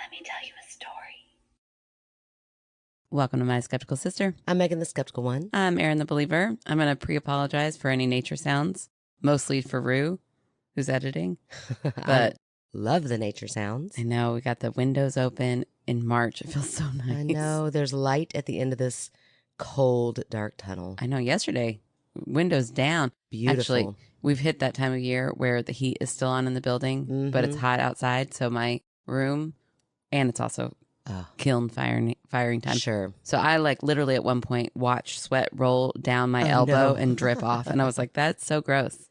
Let me tell you a story. Welcome to My Skeptical Sister. I'm Megan the Skeptical One. I'm Erin the Believer. I'm going to pre-apologize for any nature sounds, mostly for Rue, who's editing. But love the nature sounds. I know we got the windows open in March. It feels so nice. I know. There's light at the end of this cold, dark tunnel. I know. Yesterday, windows down. Beautiful. Actually, we've hit that time of year where the heat is still on in the building, but it's hot outside. So my room, and it's also kiln firing time. Sure. So I literally at one point watched sweat roll down my elbow and drip off. And I was like, that's so gross.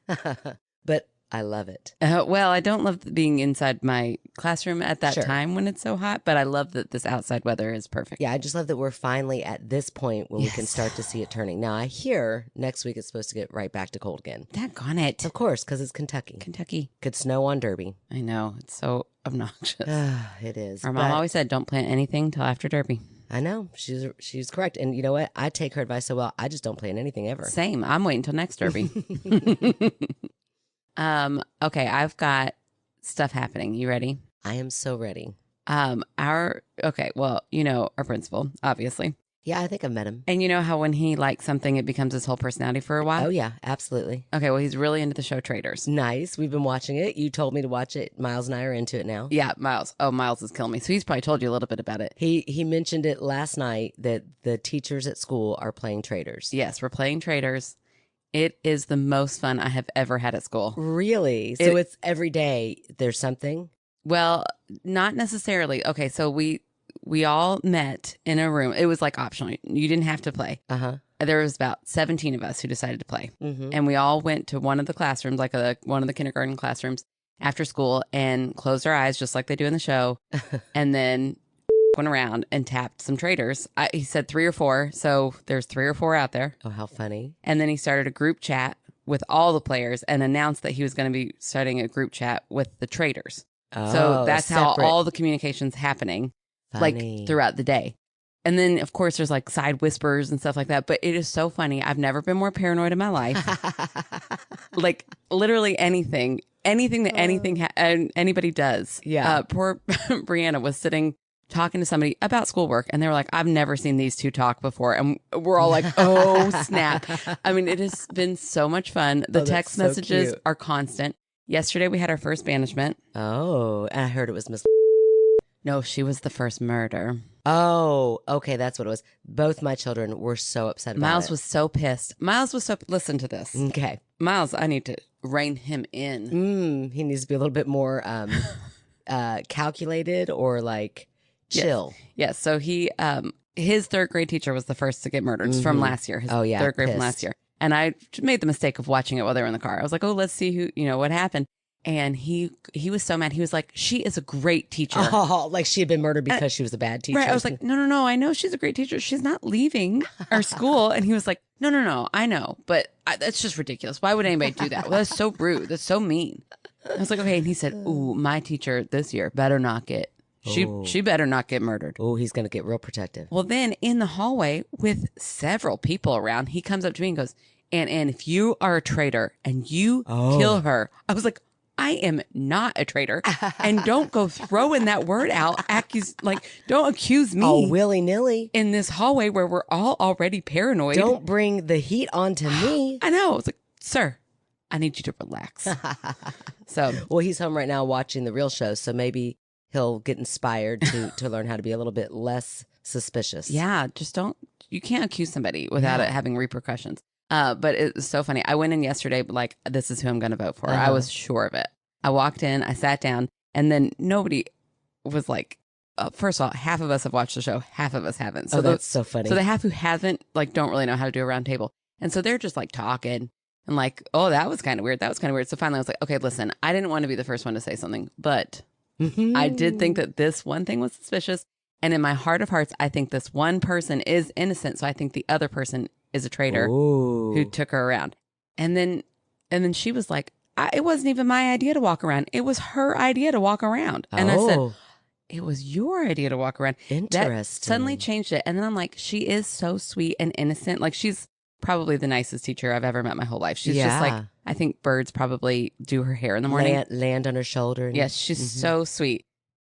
But I love it. Well, I don't love being inside my classroom at that Sure. time when it's so hot, but I love that this outside weather is perfect. Yeah, I just love that we're finally at this point where we can start to see it turning. Now, I hear next week it's supposed to get right back to cold again. Daggone it. Of course, because it's Kentucky. Kentucky. Could snow on Derby. I know. It's so obnoxious. It is. Our mom but always said, don't plant anything till after Derby. I know. She's correct. And you know what? I take her advice so well. I just don't plan anything ever. Same. I'm waiting till next Derby. Okay, I've got stuff happening. You ready? I am so ready. Our principal, obviously. Yeah, I think I've met him. And you know how when he likes something, it becomes his whole personality for a while? Oh, yeah, absolutely. Okay, well, he's really into the show Traitors. Nice. We've been watching it. You told me to watch it. Miles and I are into it now. Yeah, Miles. Oh, Miles is killing me. So he's probably told you a little bit about it. He mentioned it last night that the teachers at school are playing Traitors. Yes, we're playing Traitors. It is the most fun I have ever had at school. Really? So it's every day there's something? Well, not necessarily. Okay, so we all met in a room. It was like optional. You didn't have to play. Uh-huh. There was about 17 of us who decided to play. Mm-hmm. And we all went to one of the classrooms, one of the kindergarten classrooms after school and closed our eyes just like they do in the show. And then went around and tapped some Traitors. He said 3 or 4. So there's 3 or 4 out there. Oh, how funny. And then he started a group chat with all the players and announced that he was going to be starting a group chat with the Traitors. Oh, So that's separate. how all the communication's happening. Funny. Throughout the day. And then, of course, there's side whispers and stuff like that. But it is so funny. I've never been more paranoid in my life. Literally anything that anybody does. Yeah. Poor Brianna was sitting talking to somebody about schoolwork. And they were like, I've never seen these two talk before. And we're all like, oh, snap. I mean, it has been so much fun. The text so messages cute. are constant. Yesterday, we had our first banishment. Oh, and I heard it was Miss... No, she was the first murder. Oh, okay, that's what it was. Both my children were so upset about Miles it. was so pissed. Listen to this. Okay. Miles, I need to rein him in. He needs to be a little bit more calculated or chill. Yes. So his third grade teacher was the first to get murdered. It's from last year. His third grade from last year. And I made the mistake of watching it while they were in the car. I was like, oh, let's see what happened. And he was so mad. He was like, she is a great teacher. Oh, like she had been murdered because she was a bad teacher. Right. I was like, no. I know she's a great teacher. She's not leaving our school. And he was like, no. I know. But that's just ridiculous. Why would anybody do that? Well, that's so rude. That's so mean. I was like, okay. And he said, ooh, my teacher this year better not get, she better not get murdered. Oh, he's going to get real protective. Well, then in the hallway with several people around, he comes up to me and goes, and if you are a traitor and you kill her, I was like, I am not a traitor, and don't go throwing that word out. Don't accuse me. Oh, willy-nilly. In this hallway where we're all already paranoid. Don't bring the heat onto me. I know. I was like, sir, I need you to relax. Well, he's home right now watching the real show, so maybe he'll get inspired to learn how to be a little bit less suspicious. Yeah, you can't accuse somebody without it having repercussions. But it was so funny. I went in yesterday, this is who I'm going to vote for. I was sure of it. I walked in, I sat down, and then nobody was like, first of all, half of us have watched the show, half of us haven't. So that's so funny. So the half who haven't, don't really know how to do a round table. And so they're just talking and oh, that was kind of weird. That was kind of weird. So finally I was like, okay, listen, I didn't want to be the first one to say something, but I did think that this one thing was suspicious. And in my heart of hearts, I think this one person is innocent. So I think the other person is a traitor who took her around. And then she was like, it wasn't even my idea to walk around. It was her idea to walk around. And I said, it was your idea to walk around. Interesting. That suddenly changed it. And then I'm like, she is so sweet and innocent. She's probably the nicest teacher I've ever met my whole life. She's just I think birds probably do her hair in the morning. Land on her shoulder. Yes, she's so sweet.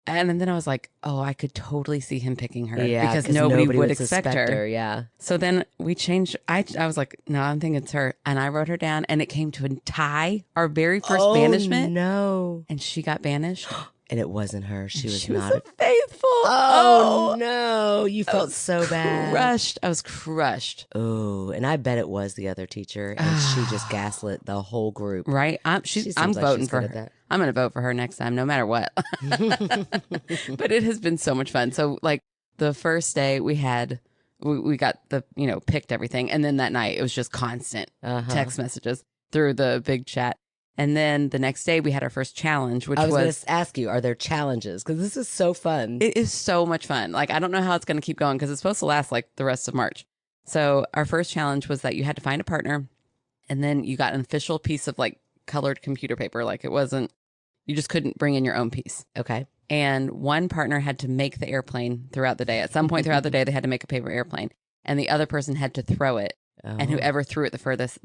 And then I was like, oh, I could totally see him picking her Yeah, because 'cause nobody would suspect expect her. Yeah. So then we changed. I was like, no, I'm thinking it's her. And I wrote her down and it came to a tie, our very first banishment. No. And she got banished. And it wasn't her. She was she not. was faithful. Oh, no. You felt so bad. Crushed. I was crushed. Oh, and I bet it was the other teacher. And she just gaslit the whole group. Right? I'm voting for her. That. I'm going to vote for her next time, no matter what. But it has been so much fun. So like the first day we got the, picked everything. And then that night it was just constant text messages through the big chat. And then the next day we had our first challenge, which I was going to ask you, are there challenges? Because this is so fun. It is so much fun. Like, I don't know how it's going to keep going because it's supposed to last like the rest of March. So our first challenge was that you had to find a partner and then you got an official piece of like colored computer paper. Like you just couldn't bring in your own piece. Okay. And one partner had to make the airplane throughout the day. At some point throughout the day, they had to make a paper airplane and the other person had to throw it. Oh. And whoever threw it the furthest,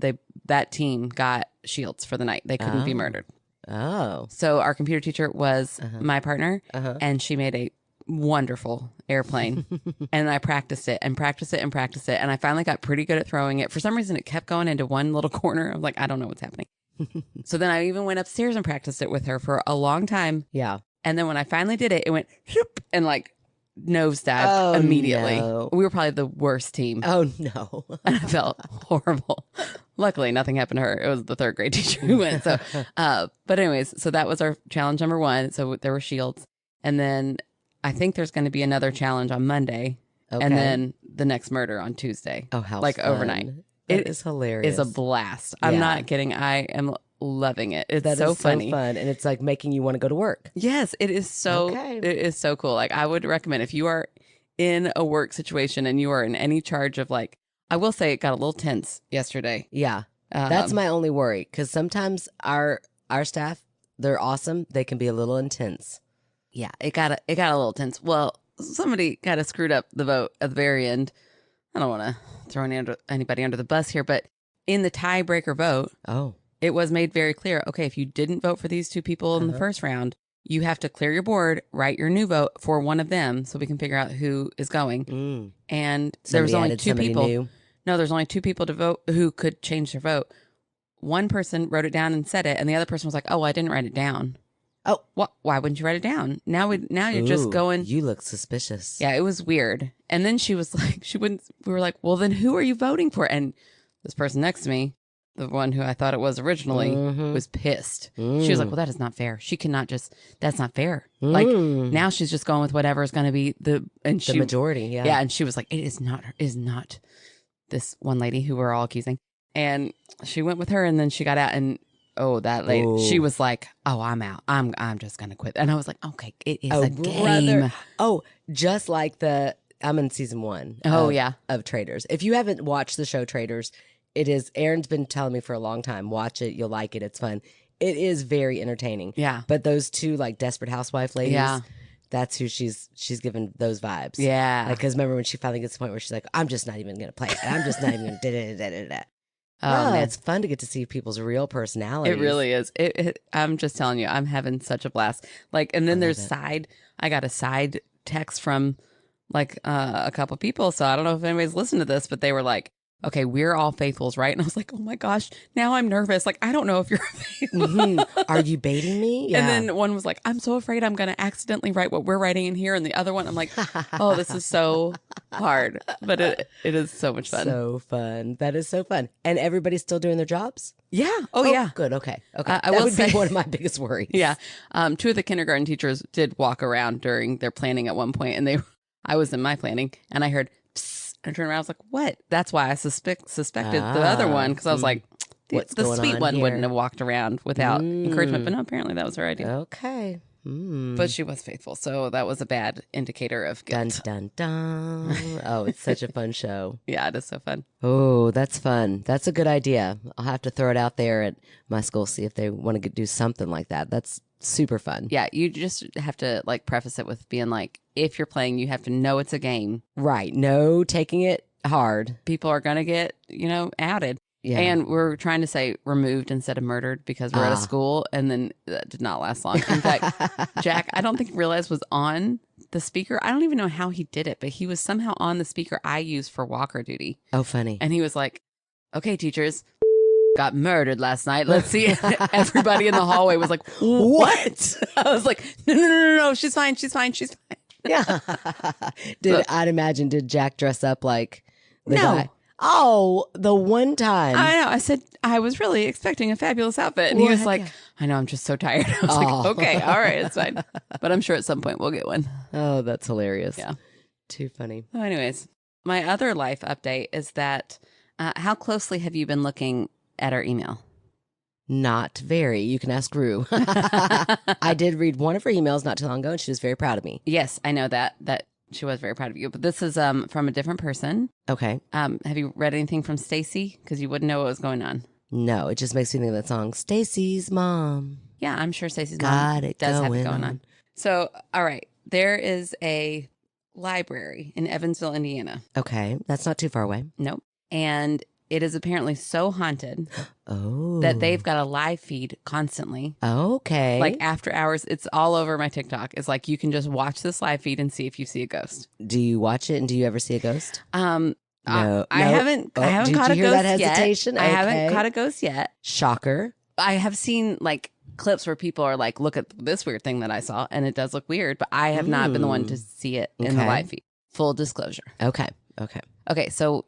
that team got shields for the night. They couldn't be murdered. Oh. So our computer teacher was my partner, and she made a wonderful airplane. And I practiced it and practiced it and practiced it. And I finally got pretty good at throwing it. For some reason, it kept going into one little corner. I'm like, I don't know what's happening. So then I even went upstairs and practiced it with her for a long time. Yeah. And then when I finally did it, it went shoop, and like nosedived immediately. No. We were probably the worst team. Oh, no. And I felt horrible. Luckily, nothing happened to her. It was the third grade teacher who went. So, but anyways, so that was our challenge number 1. So there were shields. And then I think there's going to be another challenge on Monday. Okay. And then the next murder on Tuesday. Oh, how like fun. Overnight. It is hilarious. It's a blast. I'm not kidding. I am loving it. It's that so is funny. So fun. And it's like making you want to go to work. Yes, it is so It is so cool. Like I would recommend if you are in a work situation and you are in any charge of like, I will say it got a little tense yesterday. Yeah. That's my only worry. Because sometimes our staff, they're awesome. They can be a little intense. Yeah, it got a little tense. Well, somebody kind of screwed up the vote at the very end. I don't want to throw anybody under the bus here, but in the tiebreaker vote, it was made very clear, okay, if you didn't vote for these 2 people in the first round, you have to clear your board, write your new vote for one of them so we can figure out who is going. And there was only 2 people. New. No, there's only 2 people to vote who could change their vote. One person wrote it down and said it, and the other person was like, "Oh, I didn't write it down." Oh, what? Why wouldn't you write it down? Now you're just going. You look suspicious. Yeah, it was weird. And then she was like, we were like, well, then who are you voting for? And this person next to me, the one who I thought it was originally, was pissed. She was like, well, that is not fair. She cannot that's not fair. Like now she's just going with whatever is going to be the majority. Yeah. Yeah. And she was like, it is not this one lady who we're all accusing. And she went with her and then she got out and that lady, she was like, oh, I'm out. I'm just going to quit. And I was like, okay, it is a game. Oh, just like I'm in season 1. Of Traitors. If you haven't watched the show Traitors, Erin's been telling me for a long time, watch it. You'll like it. It's fun. It is very entertaining. Yeah. But those 2 like desperate housewife ladies, that's who she's given those vibes. Yeah. Because remember when she finally gets to the point where she's like, I'm just not even going to play it. I'm just not even going to da-da-da-da-da. Oh, it's fun to get to see people's real personalities. It really is. I'm just telling you, I'm having such a blast. Like, and then I got a side text from like a couple people. So I don't know if anybody's listened to this, but they were like, okay, we're all faithfuls, right? And I was like, oh my gosh, now I'm nervous. Like, I don't know if you're faithful. Are you baiting me? Yeah. And then one was like, I'm so afraid I'm going to accidentally write what we're writing in here. And the other one, I'm like, oh, this is so hard. But it is so much fun. So fun. That is so fun. And everybody's still doing their jobs? Yeah. Oh yeah. Good. Okay. That would be one of my biggest worries. Yeah. 2 of the kindergarten teachers did walk around during their planning at one point, and I was in my planning, and I heard, psst, and I turned around. I was like, what? That's why I suspected the other one, because I was like, the sweet one wouldn't have walked around without encouragement. But no, apparently that was her idea. Okay. But she was faithful. So that was a bad indicator of guilt. Dun, dun, dun. Oh, it's such a fun show. Yeah, it is so fun. Oh, that's fun. That's a good idea. I'll have to throw it out there at my school, see if they want to do something like that. That's super fun. Yeah, you just have to like preface it with being like, if you're playing, you have to know it's a game. Right. No taking it hard. People are going to get, outed. Yeah. And we're trying to say removed instead of murdered because we're at a school, and then that did not last long. In fact, Jack, I don't think realized was on the speaker. I don't even know how he did it, but he was somehow on the speaker I used for walker duty. Oh, funny. And he was like, okay, teachers, got murdered last night. Let's see. Everybody in the hallway was like, what? I was like, no. She's fine. Yeah. I'd imagine, did Jack dress up like the No. guy? Oh, the one time. I know. I said, I was really expecting a fabulous outfit. And he was like, I know, I'm just so tired. I was like, okay, all right, it's fine. But I'm sure at some point we'll get one. Oh, that's hilarious. Yeah. Too funny. So anyways, my other life update is that how closely have you been looking at our email? Not very. You can ask Rue. I did read one of her emails not too long ago, and she was very proud of me. Yes, I know that she was very proud of you. But this is from a different person. Okay. Have you read anything from Stacy? Because you wouldn't know what was going on. No, it just makes me think of that song, Stacy's Mom. Yeah, I'm sure Stacy's mom does have it going on. So, all right, there is a library in Evansville, Indiana. Okay, that's not too far away. Nope. And it is apparently so haunted that they've got a live feed constantly. Okay. Like after hours, it's all over my TikTok. It's like you can just watch this live feed and see if you see a ghost. Do you watch it and do you ever see a ghost? No. I haven't caught a ghost that hesitation? yet. Okay. I haven't caught a ghost yet. Shocker. I have seen like clips where people are like, look at this weird thing that I saw, and it does look weird, but I have not been the one to see it in the live feed. Full disclosure. Okay. So,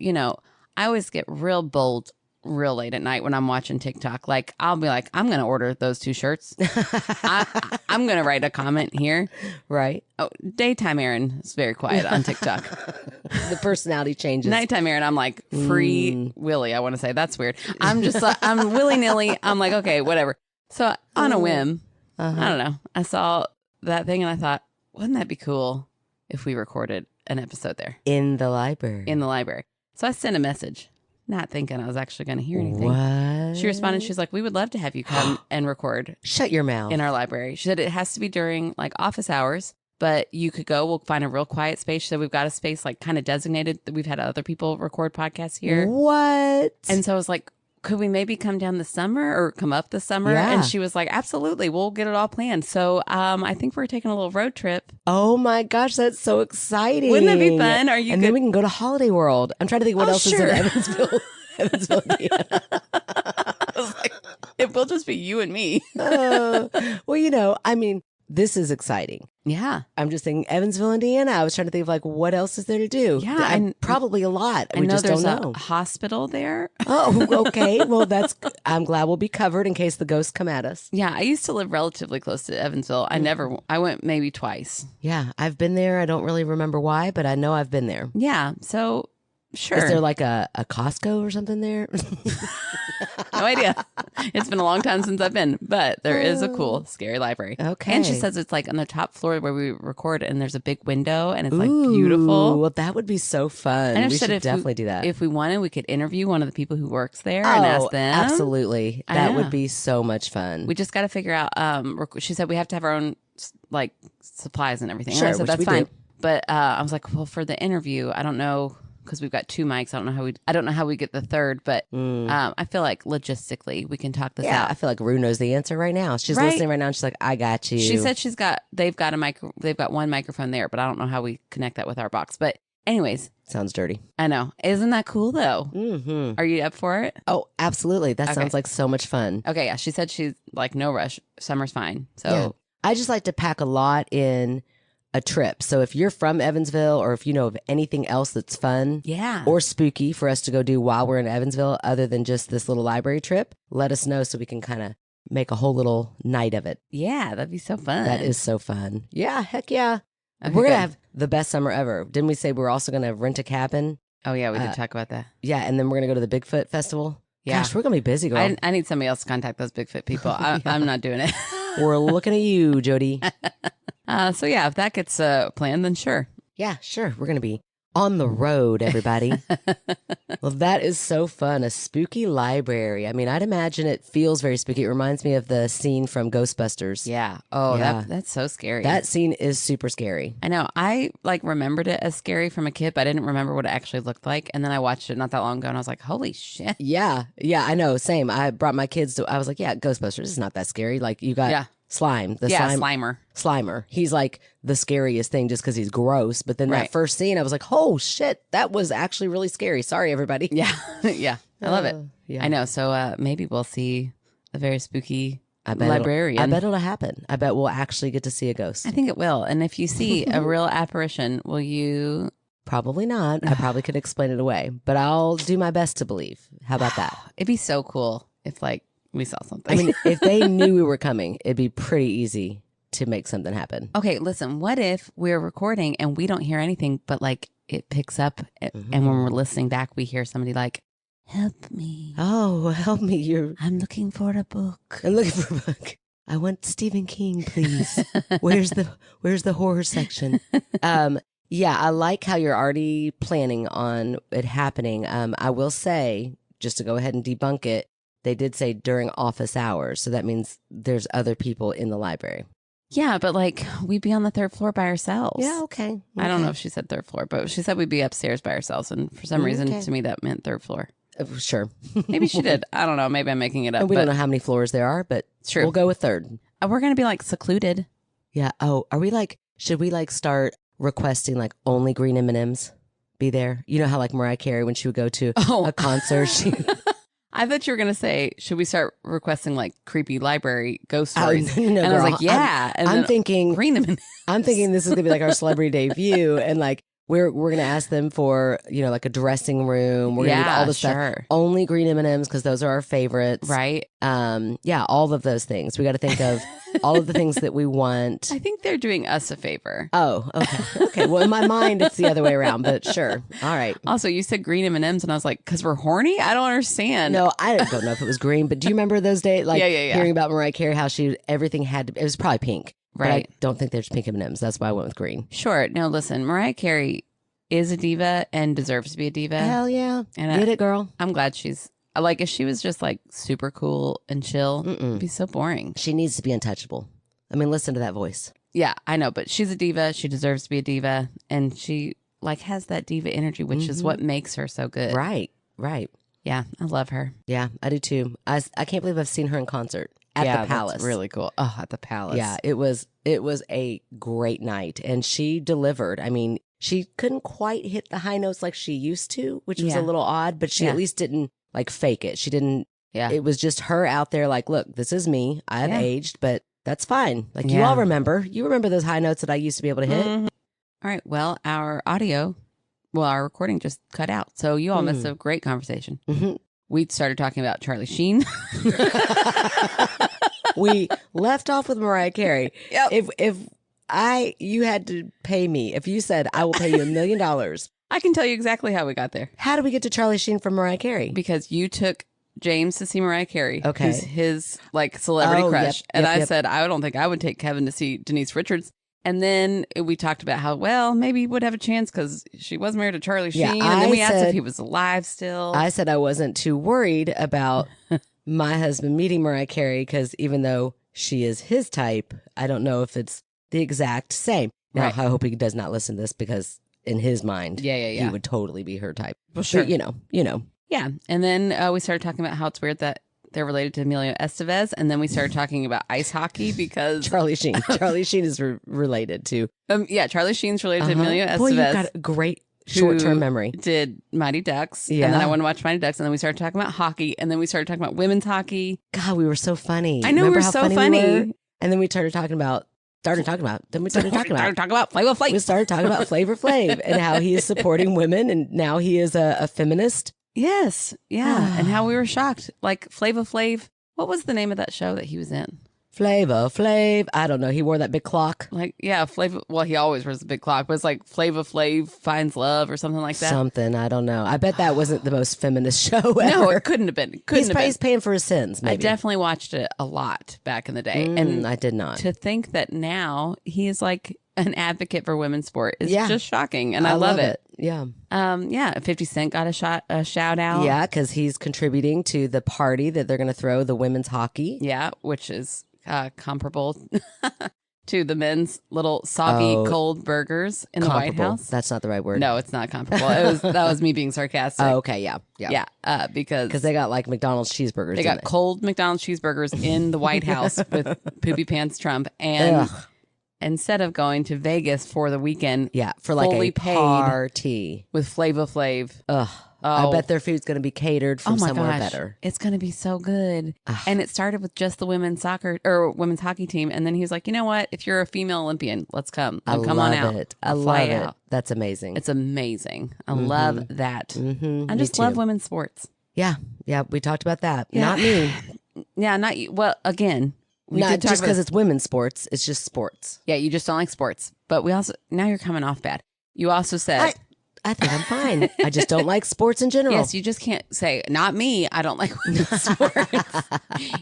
I always get real bold real late at night when I'm watching TikTok. Like, I'll be like, I'm going to order those 2 shirts. I'm going to write a comment here. Right. Oh, daytime Aaron is very quiet on TikTok. The personality changes. Nighttime Aaron, I'm like, free Willy, I want to say. That's weird. I'm just like, I'm willy-nilly. I'm like, okay, whatever. So on a whim, I don't know. I saw that thing and I thought, wouldn't that be cool if we recorded an episode there? In the library. So I sent a message, not thinking I was actually going to hear anything. What? She responded. She's like, we would love to have you come and record. Shut your mouth. In our library. She said it has to be during like office hours, but you could go. We'll find a real quiet space. She said we've got a space like kind of designated. We've had other people record podcasts here. What? And so I was like, could we maybe come down this summer or come up this summer? Yeah. And she was like, absolutely. We'll get it all planned. So I think we're taking a little road trip. Oh my gosh, that's so exciting. Wouldn't that be fun? And then we can go to Holiday World. I'm trying to think what else is in Evansville. Indiana. I was like, it will just be you and me. Well, this is exciting. Yeah. I'm just thinking Evansville, Indiana. I was trying to think of like, what else is there to do? Yeah. And probably a lot. I know there's a hospital there. Oh, okay. Well, I'm glad we'll be covered in case the ghosts come at us. Yeah. I used to live relatively close to Evansville. I went maybe twice. Yeah. I've been there. I don't really remember why, but I know I've been there. Yeah. So sure. Is there like a Costco or something there? No idea. It's been a long time since I've been, but there is a cool, scary library. Okay. And she says it's like on the top floor where we record, and there's a big window, and it's like beautiful. Well, that would be so fun. And we should definitely do that. If we wanted, we could interview one of the people who works there and ask them. Absolutely. That would be so much fun. We just got to figure out. She said we have to have our own like supplies and everything. Sure, and I said that's fine. Do. But I was like, well, for the interview, I don't know. Because we've got 2 mics. I don't know how we get the third, but I feel like logistically we can talk this out. Yeah, I feel like Rue knows the answer right now. She's listening right now and she's like, I got you. She said they've got one microphone there, but I don't know how we connect that with our box. But anyways. Sounds dirty. I know. Isn't that cool though? Mm-hmm. Are you up for it? Oh, absolutely. That sounds like so much fun. Okay, yeah. She said she's like, no rush. Summer's fine. So yeah. I just like to pack a lot in a trip. So if you're from Evansville or if you know of anything else that's fun or spooky for us to go do while we're in Evansville other than just this little library trip, let us know so we can kind of make a whole little night of it. Yeah, that'd be so fun. That is so fun. Yeah, heck yeah. Okay, we're going to have the best summer ever. Didn't we say we're also going to rent a cabin? Oh, yeah, we did talk about that. Yeah, and then we're going to go to the Bigfoot Festival. Yeah. Gosh, we're going to be busy, girl. I need somebody else to contact those Bigfoot people. I'm not doing it. We're looking at you, Jody. So yeah, if that gets planned, then sure. Yeah, sure. We're going to be On the road, everybody. Well, that is so fun. A spooky library. I mean, I'd imagine it feels very spooky. It reminds me of the scene from Ghostbusters. Yeah. Oh, Yeah. that's so scary. That scene is super scary. I know. I like remembered it as scary from a kid, but I didn't remember what it actually looked like. And then I watched it not that long ago and I was like, holy shit. Yeah. Yeah, I know. Same. I brought my kids to, I was like, yeah, Ghostbusters is not that scary. Like, you got Slime. Slimer. He's like the scariest thing just because he's gross. But then that first scene, I was like, oh shit, that was actually really scary. Sorry, everybody. Yeah. Yeah. I love it. Yeah. I know. So maybe we'll see a very spooky librarian. I bet it'll happen. I bet we'll actually get to see a ghost. I think it will. And if you see a real apparition, will you? Probably not. I probably could explain it away, but I'll do my best to believe. How about that? It'd be so cool if like we saw something. I mean, if they knew we were coming, it'd be pretty easy to make something happen. Okay, listen, what if we're recording and we don't hear anything, but like it picks up and when we're listening back, we hear somebody like, help me. Oh, help me. I'm looking for a book. I'm looking for a book. I want Stephen King, please. Where's the horror section? Yeah, I like how you're already planning on it happening. I will say, just to go ahead and debunk it, they did say during office hours. So that means there's other people in the library. Yeah, but like we'd be on the third floor by ourselves. Yeah, okay. I don't know if she said third floor, but she said we'd be upstairs by ourselves. And for some reason, to me, that meant third floor. Sure. Maybe she did. I don't know. Maybe I'm making it up. And we don't know how many floors there are, but true. We'll go with third. We're going to be like secluded. Yeah. Oh, should we like start requesting like only green M&Ms be there? You know how like Mariah Carey, when she would go to a concert, she... I thought you were going to say, should we start requesting like creepy library ghost stories? No, and girl, I was like, yeah. I'm thinking green M&Ms. I'm thinking this is going to be like our celebrity debut. And like, we're going to ask them for, like a dressing room. We're going to do all the stuff. Only green M&Ms because those are our favorites. Right. Yeah, all of those things. We got to think of all of the things that we want. I think they're doing us a favor. Oh, okay. Okay. Well, in my mind, it's the other way around, but sure. All right. Also, you said green M&Ms and I was like, because we're horny? I don't understand. No, I don't know if it was green, but do you remember those days? Like yeah. hearing about Mariah Carey, how everything had to, it was probably pink. Right. But I don't think there's pink M&Ms. That's why I went with green. Sure. Now, listen, Mariah Carey is a diva and deserves to be a diva. Hell yeah. And get it, girl. I'm glad she's like, if she was just like super cool and chill, it'd be so boring. She needs to be untouchable. I mean, listen to that voice. Yeah, I know, but she's a diva. She deserves to be a diva. And she like has that diva energy, which is what makes her so good. Right. Yeah, I love her. Yeah, I do too. I can't believe I've seen her in concert at the Palace. That's really cool. Oh, at the Palace. Yeah, it was a great night. And she delivered. I mean, she couldn't quite hit the high notes like she used to, which was a little odd, but she at least didn't like fake it. She didn't. Yeah. It was just her out there like, look, this is me. I've aged, but that's fine. Like you all remember. You remember those high notes that I used to be able to hit? Mm-hmm. All right. Well, our recording just cut out. So you all missed a great conversation. Mm-hmm. We started talking about Charlie Sheen. We left off with Mariah Carey. Yep. If you had to pay me, if you said, I will pay you $1 million. I can tell you exactly how we got there. How do we get to Charlie Sheen from Mariah Carey? Because you took James to see Mariah Carey, okay, who's his like celebrity crush. And I said, I don't think I would take Kevin to see Denise Richards. And then we talked about how, well, maybe he would have a chance because she was married to Charlie Sheen. And then we asked if he was alive still. I said I wasn't too worried about my husband meeting Mariah Carey because even though she is his type, I don't know if it's the exact same. Now, I hope he does not listen to this because in his mind, he would totally be her type. Well, sure. But, you know. Yeah. And then we started talking about how it's weird that they're related to Emilio Estevez. And then we started talking about ice hockey because Charlie Sheen. Charlie Sheen is related to. Charlie Sheen's related to Emilio Estevez. Boy, you've got a great short-term memory. Did Mighty Ducks. Yeah. And then I went to watch Mighty Ducks. And then we started talking about hockey. And then we started talking about women's hockey. God, we were so funny. I know. Remember we were so funny. We were? And then we started talking about. Then we started talking about Flavor Flav. We started talking about Flavor Flav and how he is supporting women, and now he is a feminist. Yes, yeah, and how we were shocked. Like Flavor Flav. What was the name of that show that he was in? Flavor Flav. I don't know. He wore that big clock. Like, yeah, Flavor. Well, he always wears the big clock, but it's like Flavor Flav finds love or something like that. Something. I don't know. I bet that wasn't the most feminist show ever. No, it couldn't have been. He's paying for his sins, maybe. I definitely watched it a lot back in the day. And I did not. To think that now he is like an advocate for women's sport is just shocking, and I love it. Yeah. 50 Cent got a shout out. Yeah, because he's contributing to the party that they're going to throw, the women's hockey. Yeah, which is comparable to the men's little soggy cold burgers in the White House. That's not the right word. No, it's not comparable. That was me being sarcastic. Oh, okay, yeah. Because they got like McDonald's cheeseburgers. They got cold McDonald's cheeseburgers in the White House with Poopy Pants Trump, and instead of going to Vegas for the weekend, for like fully a paid party with Flava Flav. I bet their food's going to be catered from somewhere better. It's going to be so good. And it started with just the women's hockey team. And then he was like, you know what? If you're a female Olympian, let's come. Come on out. I love it. That's amazing. It's amazing. I love that. I just love women's sports. Yeah. Yeah. We talked about that. Yeah. Not me. Yeah. Not you. Well, again. Not just because it's women's sports. It's just sports. Yeah. You just don't like sports. But now you're coming off bad. You also said... I think I'm fine. I just don't like sports in general. Yes, you just can't say, not me, I don't like women's sports.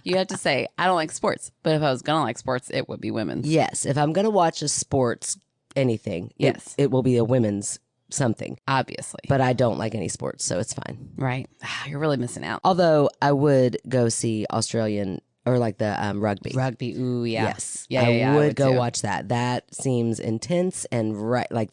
You have to say, I don't like sports. But if I was going to like sports, it would be women's. Yes, if I'm going to watch a sports anything, it will be a women's something. Obviously. But I don't like any sports, so it's fine. Right. You're really missing out. Although I would go see Australian or like the rugby. Rugby, ooh, yeah. Yes. I would go watch that. That seems intense and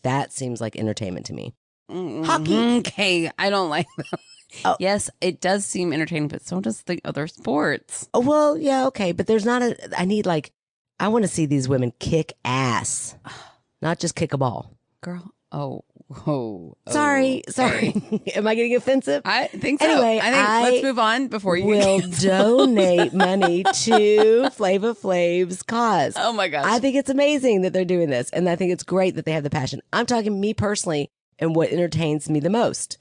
that seems like entertainment to me. Hockey. Okay, I don't like them. Oh. Yes, it does seem entertaining, but so does the other sports. Oh, well, yeah, okay. But there's not I want to see these women kick ass, not just kick a ball. Girl, Sorry. Am I getting offensive? I think so. Anyway, let's move on before you will donate money to Flava Flav's cause. Oh my gosh. I think it's amazing that they're doing this, and I think it's great that they have the passion. I'm talking me personally. And what entertains me the most.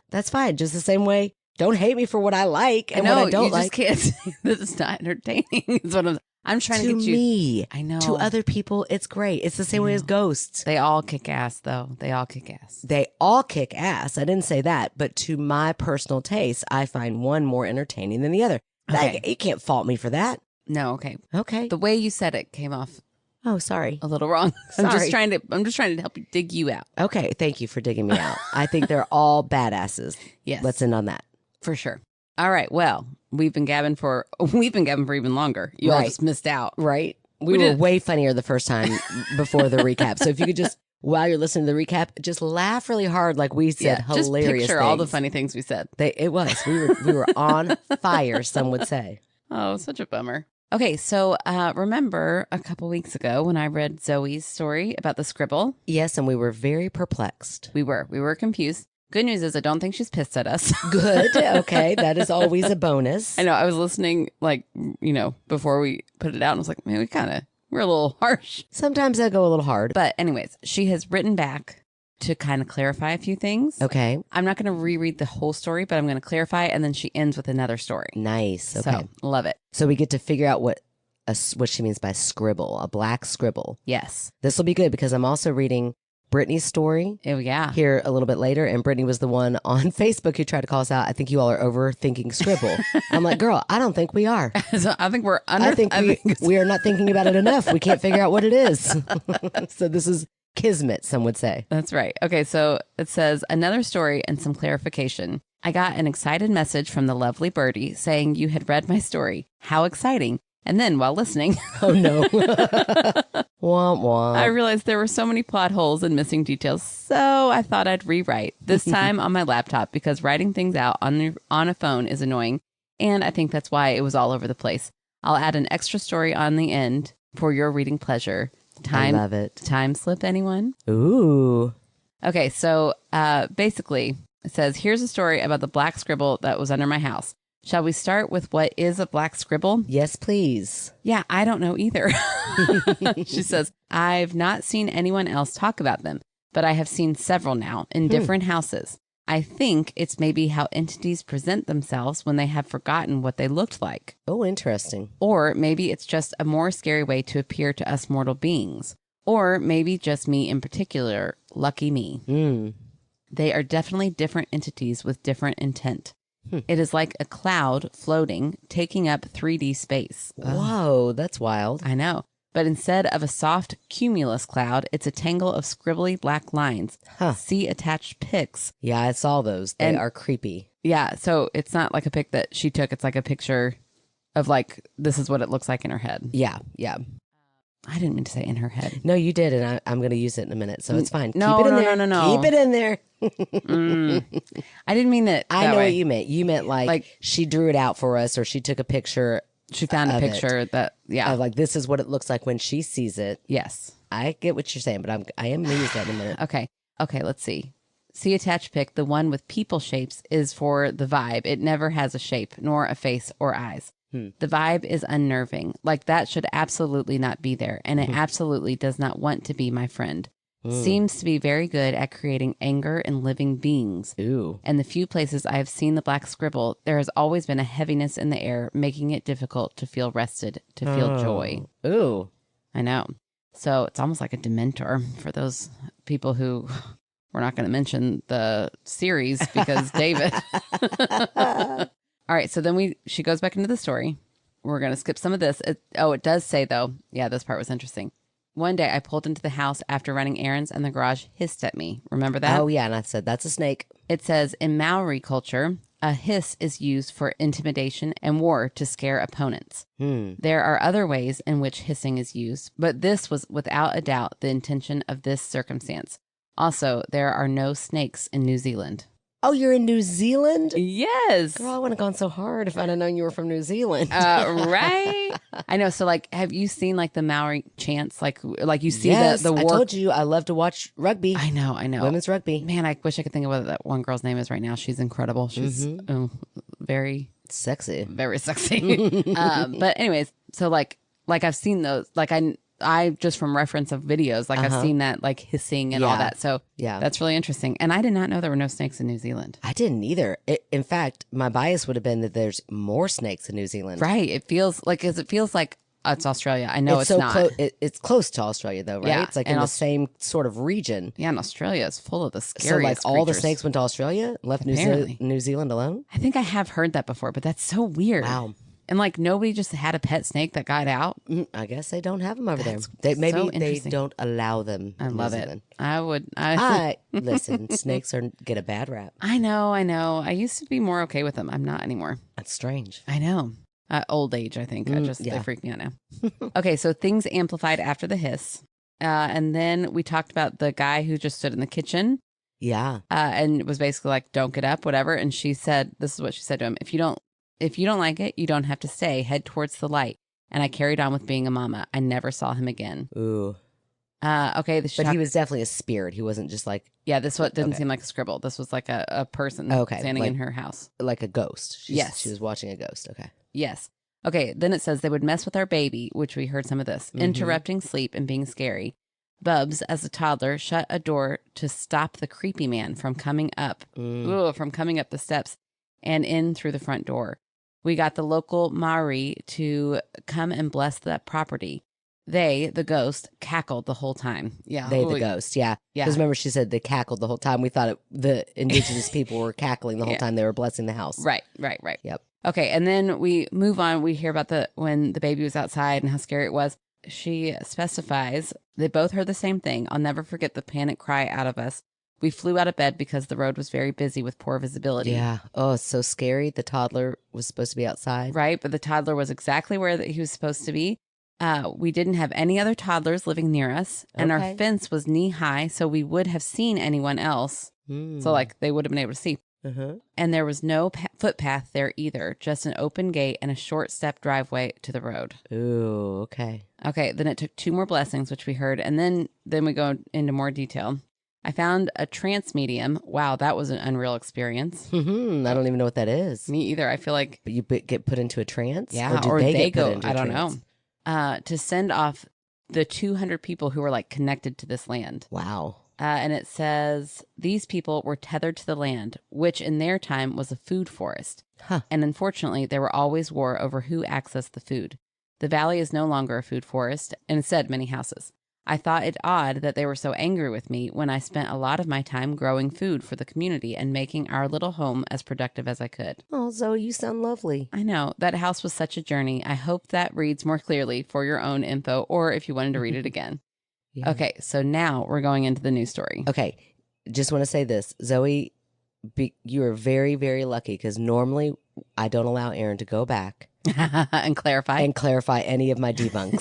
That's fine. Just the same way. Don't hate me for what I like and what I don't like. You just can't say this is not entertaining. Is what I'm trying to get you. To me. I know. To other people, it's great. It's the same way as Ghosts. They all kick ass, though. They all kick ass. They all kick ass. I didn't say that. But to my personal taste, I find one more entertaining than the other. Okay. You can't fault me for that. No, okay. Okay. The way you said it came off. Oh, sorry. A little wrong. I'm just trying to help you dig you out. Okay, thank you for digging me out. I think they're all badasses. Yes. Let's end on that. For sure. All right. Well, we've been gabbing for even longer. You all just missed out. Right. We were way funnier the first time before the recap. So if you could just, while you're listening to the recap, just laugh really hard like we said hilarious just picture things. all the funny things we said. It was. We were on fire, some would say. Oh, such a bummer. Okay, so remember a couple weeks ago when I read Zoe's story about the scribble? Yes, and we were very perplexed. We were confused. Good news is I don't think she's pissed at us. Good. Okay, that is always a bonus. I know. I was listening, before we put it out, and I was like, man, we're a little harsh. Sometimes I go a little hard. But anyways, she has written back to kind of clarify a few things. Okay. I'm not going to reread the whole story, but I'm going to clarify, and then she ends with another story. Nice. Okay. So, love it. So we get to figure out what she means by scribble, a black scribble. Yes. This will be good because I'm also reading Brittany's story. Oh, yeah. Here a little bit later, and Brittany was the one on Facebook who tried to call us out. I think you all are overthinking scribble. I'm like, girl, I don't think we are. So I think we are not thinking about it enough. We can't figure out what it is. So this is kismet, some would say. That's right. Okay, so it says, another story and some clarification. I got an excited message from the lovely Birdie saying you had read my story. How exciting. And then while listening, oh no, womp womp. I realized there were so many plot holes and missing details, so I thought I'd rewrite, this time on my laptop, because writing things out on a phone is annoying, and I think that's why it was all over the place. I'll add an extra story on the end for your reading pleasure. I love it. Time slip, anyone? Ooh. Okay, so basically, it says, here's a story about the black scribble that was under my house. Shall we start with what is a black scribble? Yes, please. Yeah, I don't know either. She says, I've not seen anyone else talk about them, but I have seen several now in different houses. I think it's maybe how entities present themselves when they have forgotten what they looked like. Oh, interesting. Or maybe it's just a more scary way to appear to us mortal beings. Or maybe just me in particular, lucky me. They are definitely different entities with different intent. It is like a cloud floating, taking up 3D space. Whoa, that's wild. I know. But instead of a soft cumulus cloud, it's a tangle of scribbly black lines. See attached pics. Yeah, I saw those. They are creepy. Yeah, so it's not like a pic that she took. It's like a picture of like, this is what it looks like in her head. Yeah, yeah. I didn't mean to say in her head. No, you did, and I'm going to use it in a minute, so it's fine. No, Keep it in no, there. no, no, no. Keep it in there. I didn't mean that. I know way. what you meant. You meant like she drew it out for us, or she took a picture. She found a picture that, of like, this is what it looks like when she sees it. Yes. I get what you're saying, but I am going to use that in a minute. Okay, let's see. See attached pic, the one with people shapes is for the vibe. It never has a shape, nor a face or eyes. The vibe is unnerving. Like, that should absolutely not be there. And it absolutely does not want to be my friend. Seems to be very good at creating anger in living beings. Ooh. And the few places I have seen the black scribble, there has always been a heaviness in the air, making it difficult to feel rested, to feel joy. Ooh. I know. So it's almost like a dementor for those people who... We're not going to mention the series because David. All right. So then she goes back into the story. We're going to skip some of this. It does say, though. Yeah, this part was interesting. One day I pulled into the house after running errands and the garage hissed at me. Remember that? Oh, yeah. And I said, that's a snake. It says in Maori culture, a hiss is used for intimidation and war to scare opponents. There are other ways in which hissing is used, but this was without a doubt the intention of this circumstance. Also, there are no snakes in New Zealand. Oh, you're in New Zealand? Yes. Girl, I wouldn't have gone so hard if I'd have known you were from New Zealand. Right? I know. So, like, have you seen, like, the Maori chants? Like you see the war? I told you I love to watch rugby. I know. Women's rugby. Man, I wish I could think of what that one girl's name is right now. She's incredible. She's very... Sexy. Very sexy. But anyways, so, like I've seen those. Like, I just from reference of videos, like I've seen that like hissing and all that. So that's really interesting. And I did not know there were no snakes in New Zealand. I didn't either. In fact, my bias would have been that there's more snakes in New Zealand. Right. It feels like it's Australia. I know it's so not. It's close to Australia though, right? Yeah. It's like in the same sort of region. Yeah, and Australia is full of the scariest So like all the creatures. snakes went to Australia, left New Zealand alone? I think I have heard that before, but that's so weird. Wow. And like nobody just had a pet snake that got out. I guess they don't have them over there. so They don't allow them. I love it. Listen, snakes get a bad rap. I know. I used to be more okay with them. I'm not anymore. That's strange. I know. Old age, I think. They freak me out now. Okay, so things amplified after the hiss. And then we talked about the guy who just stood in the kitchen. Yeah. And was basically like, don't get up, whatever. And she said, this is what she said to him. If you don't like it, you don't have to stay. Head towards the light. And I carried on with being a mama. I never saw him again. Ooh. Okay. But he was definitely a spirit. He wasn't just like... Yeah, this didn't seem like a scribble. This was like a person standing in her house. Like a ghost. Yes. She was watching a ghost. Okay. Yes. Okay, then it says they would mess with our baby, which we heard some of this, interrupting sleep and being scary. Bubs, as a toddler, shut a door to stop the creepy man from coming up, the steps and in through the front door. We got the local Maori to come and bless that property. They, the ghost, cackled the whole time. Yeah. The ghost, yeah. Because remember she said they cackled the whole time. We thought the indigenous people were cackling the whole time they were blessing the house. Right. Yep. Okay, and then we move on. We hear about when the baby was outside and how scary it was. She specifies they both heard the same thing. I'll never forget the panic cry out of us. We flew out of bed because the road was very busy with poor visibility. Yeah. Oh, it's so scary. The toddler was supposed to be outside. Right, but the toddler was exactly where he was supposed to be. We didn't have any other toddlers living near us, and our fence was knee high, so we would have seen anyone else. So, like, they would have been able to see. And there was no footpath there either, just an open gate and a short step driveway to the road. Ooh, okay. Okay, then it took 2 more blessings, which we heard, and then we go into more detail. I found a trance medium. Wow, that was an unreal experience. I don't even know what that is. Me either. I feel like... But you get put into a trance? Yeah, or they go, I don't know. To send off the 200 people who were like connected to this land. Wow. And it says, these people were tethered to the land, which in their time was a food forest. And unfortunately, there were always war over who accessed the food. The valley is no longer a food forest, and instead many houses. I thought it odd that they were so angry with me when I spent a lot of my time growing food for the community and making our little home as productive as I could. Oh, Zoe, you sound lovely. I know. That house was such a journey. I hope that reads more clearly for your own info or if you wanted to read it again. Yeah. Okay, so now we're going into the news story. Okay, just want to say this. Zoe, you are very, very lucky because normally I don't allow Aaron to go back. And clarify any of my debunks.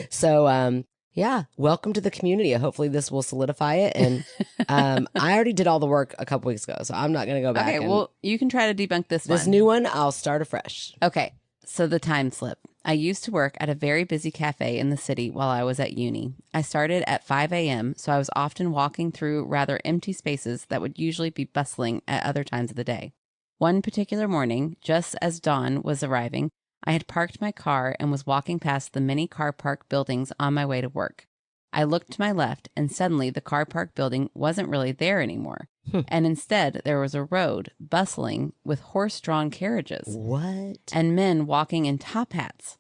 So, yeah, welcome to the community. Hopefully this will solidify it. And I already did all the work a couple weeks ago, so I'm not going to go back. Okay, well, you can try to debunk this one. This new one, I'll start afresh. Okay, so the time slip. I used to work at a very busy cafe in the city while I was at uni. I started at 5 a.m., so I was often walking through rather empty spaces that would usually be bustling at other times of the day. One particular morning, just as dawn was arriving, I had parked my car and was walking past the many car park buildings on my way to work. I looked to my left, and suddenly the car park building wasn't really there anymore. And instead, there was a road bustling with horse-drawn carriages. What? And men walking in top hats.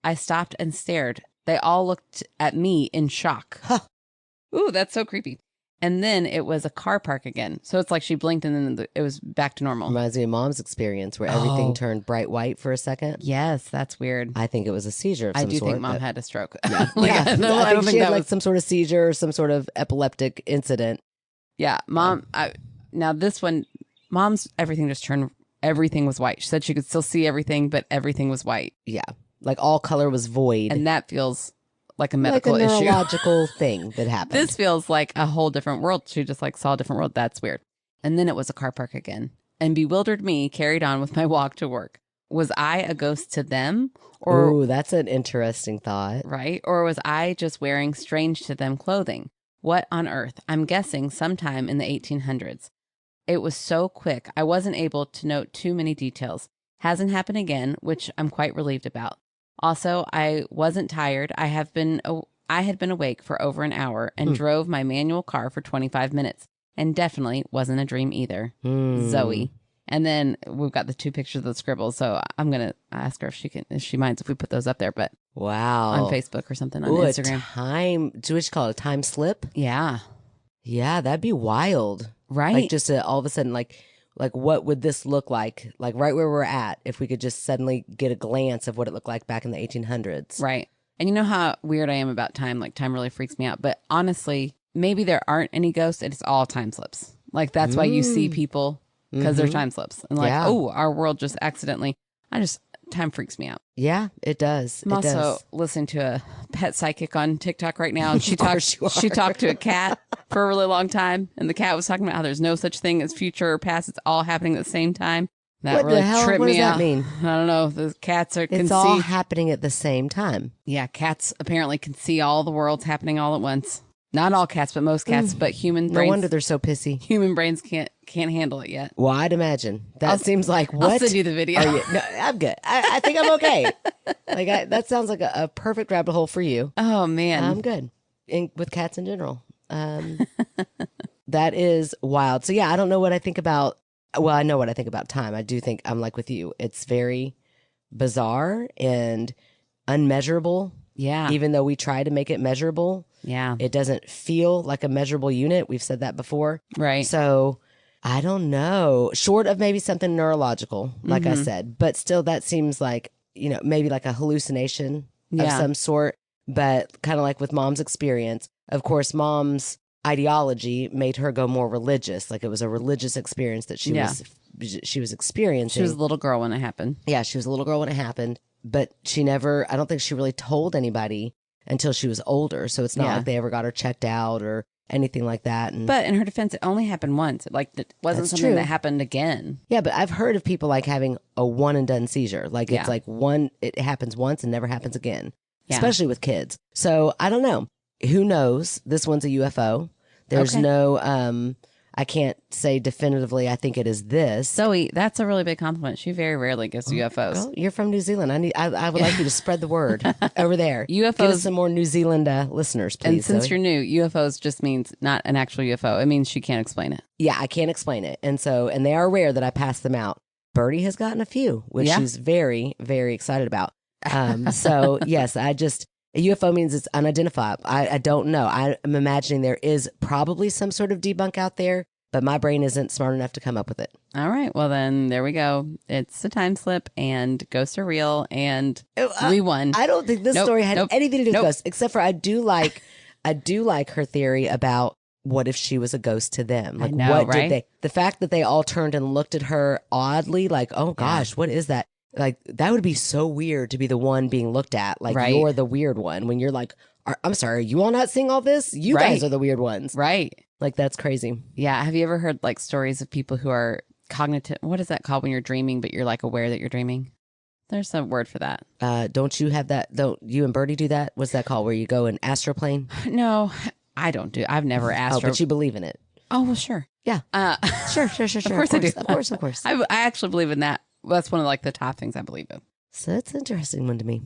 I stopped and stared. They all looked at me in shock. Huh. Ooh, that's so creepy. And then it was a car park again. So it's like she blinked and then it was back to normal. Reminds me of Mom's experience where everything turned bright white for a second. Yes, that's weird. I think it was a seizure of some sort. I do think Mom had a stroke. Yeah, I don't think she had like some sort of seizure or some sort of epileptic incident. Yeah, Mom. Now this one, Mom's everything just turned. Everything was white. She said she could still see everything, but everything was white. Yeah, like all color was void, and that feels like a medical issue. Like a neurological thing that happened. This feels like a whole different world. She just like saw a different world. That's weird. And then it was a car park again. And bewildered me carried on with my walk to work. Was I a ghost to them? Or, ooh, that's an interesting thought. Right? Or was I just wearing strange to them clothing? What on earth? I'm guessing sometime in the 1800s. It was so quick. I wasn't able to note too many details. Hasn't happened again, which I'm quite relieved about. Also, I wasn't tired. I had been awake for over an hour and drove my manual car for 25 minutes and definitely wasn't a dream either. Zoe. And then we've got the two pictures of the scribbles. So I'm going to ask her if she minds if we put those up there, but wow, on Facebook or something on Instagram. Do what you call it, a time slip? Yeah. Yeah, that'd be wild. Right. Like just all of a sudden, like what would this look like right where we're at if we could just suddenly get a glance of what it looked like back in the 1800s. Right. And you know how weird I am about time? Like time really freaks me out. But honestly, maybe there aren't any ghosts and it's all time slips. Like that's why you see people because they're time slips. And like, oh, our world just accidentally, time freaks me out. Yeah, it does. I'm also listening to a pet psychic on TikTok right now. And she talked to a cat for a really long time. And the cat was talking about how there's no such thing as future or past. It's all happening at the same time. That what really the hell? tripped What me does out. That mean? I don't know. The cats are. It's all happening at the same time. Yeah, cats apparently can see all the worlds happening all at once. Not all cats, but most cats. But human brains. No wonder they're so pissy. Human brains can't handle it yet. Well, I'd imagine that seems like what. I'll send you the video. No, I'm good. I think I'm okay. That sounds like a perfect rabbit hole for you. Oh man, I'm good. With cats in general. That is wild. So yeah, I don't know what I think about. Well, I know what I think about time. I do think I'm like with you. It's very bizarre and unmeasurable. Yeah. Even though we try to make it measurable. Yeah. It doesn't feel like a measurable unit. We've said that before. Right. So I don't know. Short of maybe something neurological, like I said. But still, that seems like, maybe like a hallucination of some sort. But kind of like with Mom's experience. Of course, Mom's ideology made her go more religious. Like it was a religious experience that she was experiencing. She was a little girl when it happened. Yeah, she was a little girl when it happened. But I don't think she really told anybody until she was older. So it's not like they ever got her checked out or anything like that. But in her defense, it only happened once. It wasn't something that happened again. Yeah, but I've heard of people like having a one and done seizure. Like it's like it happens once and never happens again, especially with kids. So I don't know. Who knows? This one's a UFO. There's no, I can't say definitively I think it is this. Zoe, that's a really big compliment. She very rarely gets UFOs. Well, you're from New Zealand. I would like you to spread the word over there. UFOs. Give us some more New Zealand listeners, please. And since you're new, UFOs just means not an actual UFO. It means she can't explain it. Yeah, I can't explain it. And they are rare that I pass them out. Birdie has gotten a few, which she's very, very excited about. So yes, A UFO means it's unidentified. I don't know. I'm imagining there is probably some sort of debunk out there, but my brain isn't smart enough to come up with it. All right. Well, then there we go. It's a time slip and ghosts are real and we won. I don't think this story had anything to do with ghosts, except for I do like her theory about what if she was a ghost to them? Like, what did they, the fact that they all turned and looked at her oddly, like, oh gosh, what is that? Like, that would be so weird to be the one being looked at. Like, you're the weird one when you're like, I'm sorry, are you all not seeing all this? You guys are the weird ones. Right. Like, that's crazy. Yeah. Have you ever heard like stories of people who are cognitive? What is that called when you're dreaming, but you're like aware that you're dreaming? There's a word for that. Don't you have that? Don't you and Birdie do that? What's that called? Where you go in astroplane? No, I don't do. I've never astro. Oh, but you believe in it. Oh, well, sure. Yeah. Sure. Of course I do. Of course. I actually believe in that. That's one of like the top things I believe in. So that's an interesting one to me.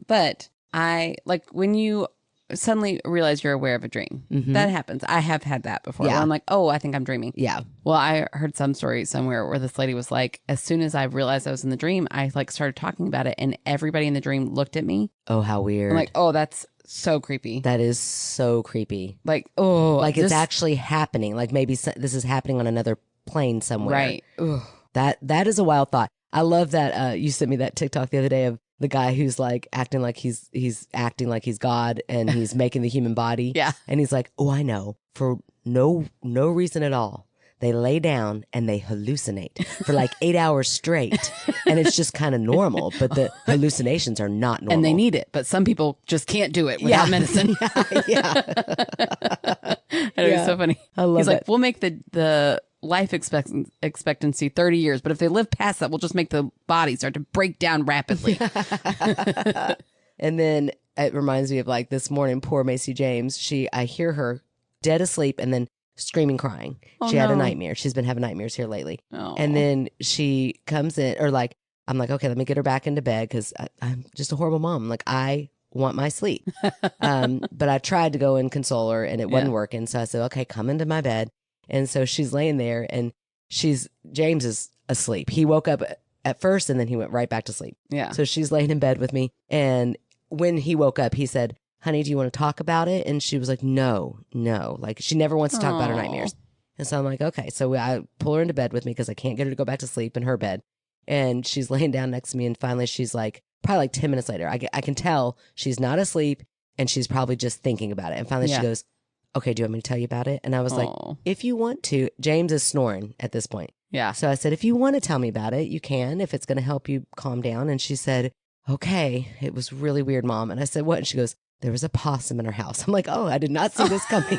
But I like when you suddenly realize you're aware of a dream. Mm-hmm. That happens. I have had that before. Yeah. Where I'm like, oh, I think I'm dreaming. Yeah. Well, I heard some story somewhere where this lady was like, as soon as I realized I was in the dream, I like started talking about it, and everybody in the dream looked at me. Oh, how weird! I'm like, oh, that's so creepy. That is so creepy. Like, oh, like it's actually happening. Like maybe this is happening on another plane somewhere. Right. Ugh. That is a wild thought. I love that you sent me that TikTok the other day of the guy who's like acting like he's acting like he's God and he's making the human body. Yeah. And he's like, oh, I know, for no reason at all. They lay down and they hallucinate for like 8 hours straight. And it's just kind of normal, but the hallucinations are not normal. And they need it, but some people just can't do it without medicine. Yeah. It's so funny. I love He's it. like, we'll make the life expectancy 30 years, but if they live past that, we'll just make the body start to break down rapidly. And then it reminds me of like this morning, poor Macy James. I hear her dead asleep and then screaming, crying. She had a nightmare. She's been having nightmares here lately. Oh. And then she comes in, or like, I'm like, okay, let me get her back into bed because I'm just a horrible mom. Like, I want my sleep. But I tried to go and console her and it wasn't working. So I said, okay, come into my bed. And so she's laying there and James is asleep. He woke up at first and then he went right back to sleep. Yeah. So she's laying in bed with me. And when he woke up, he said, honey, do you want to talk about it? And she was like, no. Like she never wants to talk about her nightmares. And so I'm like, okay. So I pull her into bed with me because I can't get her to go back to sleep in her bed. And she's laying down next to me. And finally she's like, probably like 10 minutes later, I can tell she's not asleep and she's probably just thinking about it. And finally she goes, okay, do you want me to tell you about it? And I was like, if you want to. James is snoring at this point. Yeah. So I said, if you want to tell me about it, you can, if it's going to help you calm down. And she said, okay, it was really weird, Mom. And I said, what? And she goes, there was a possum in our house. I'm like, oh, I did not see this coming.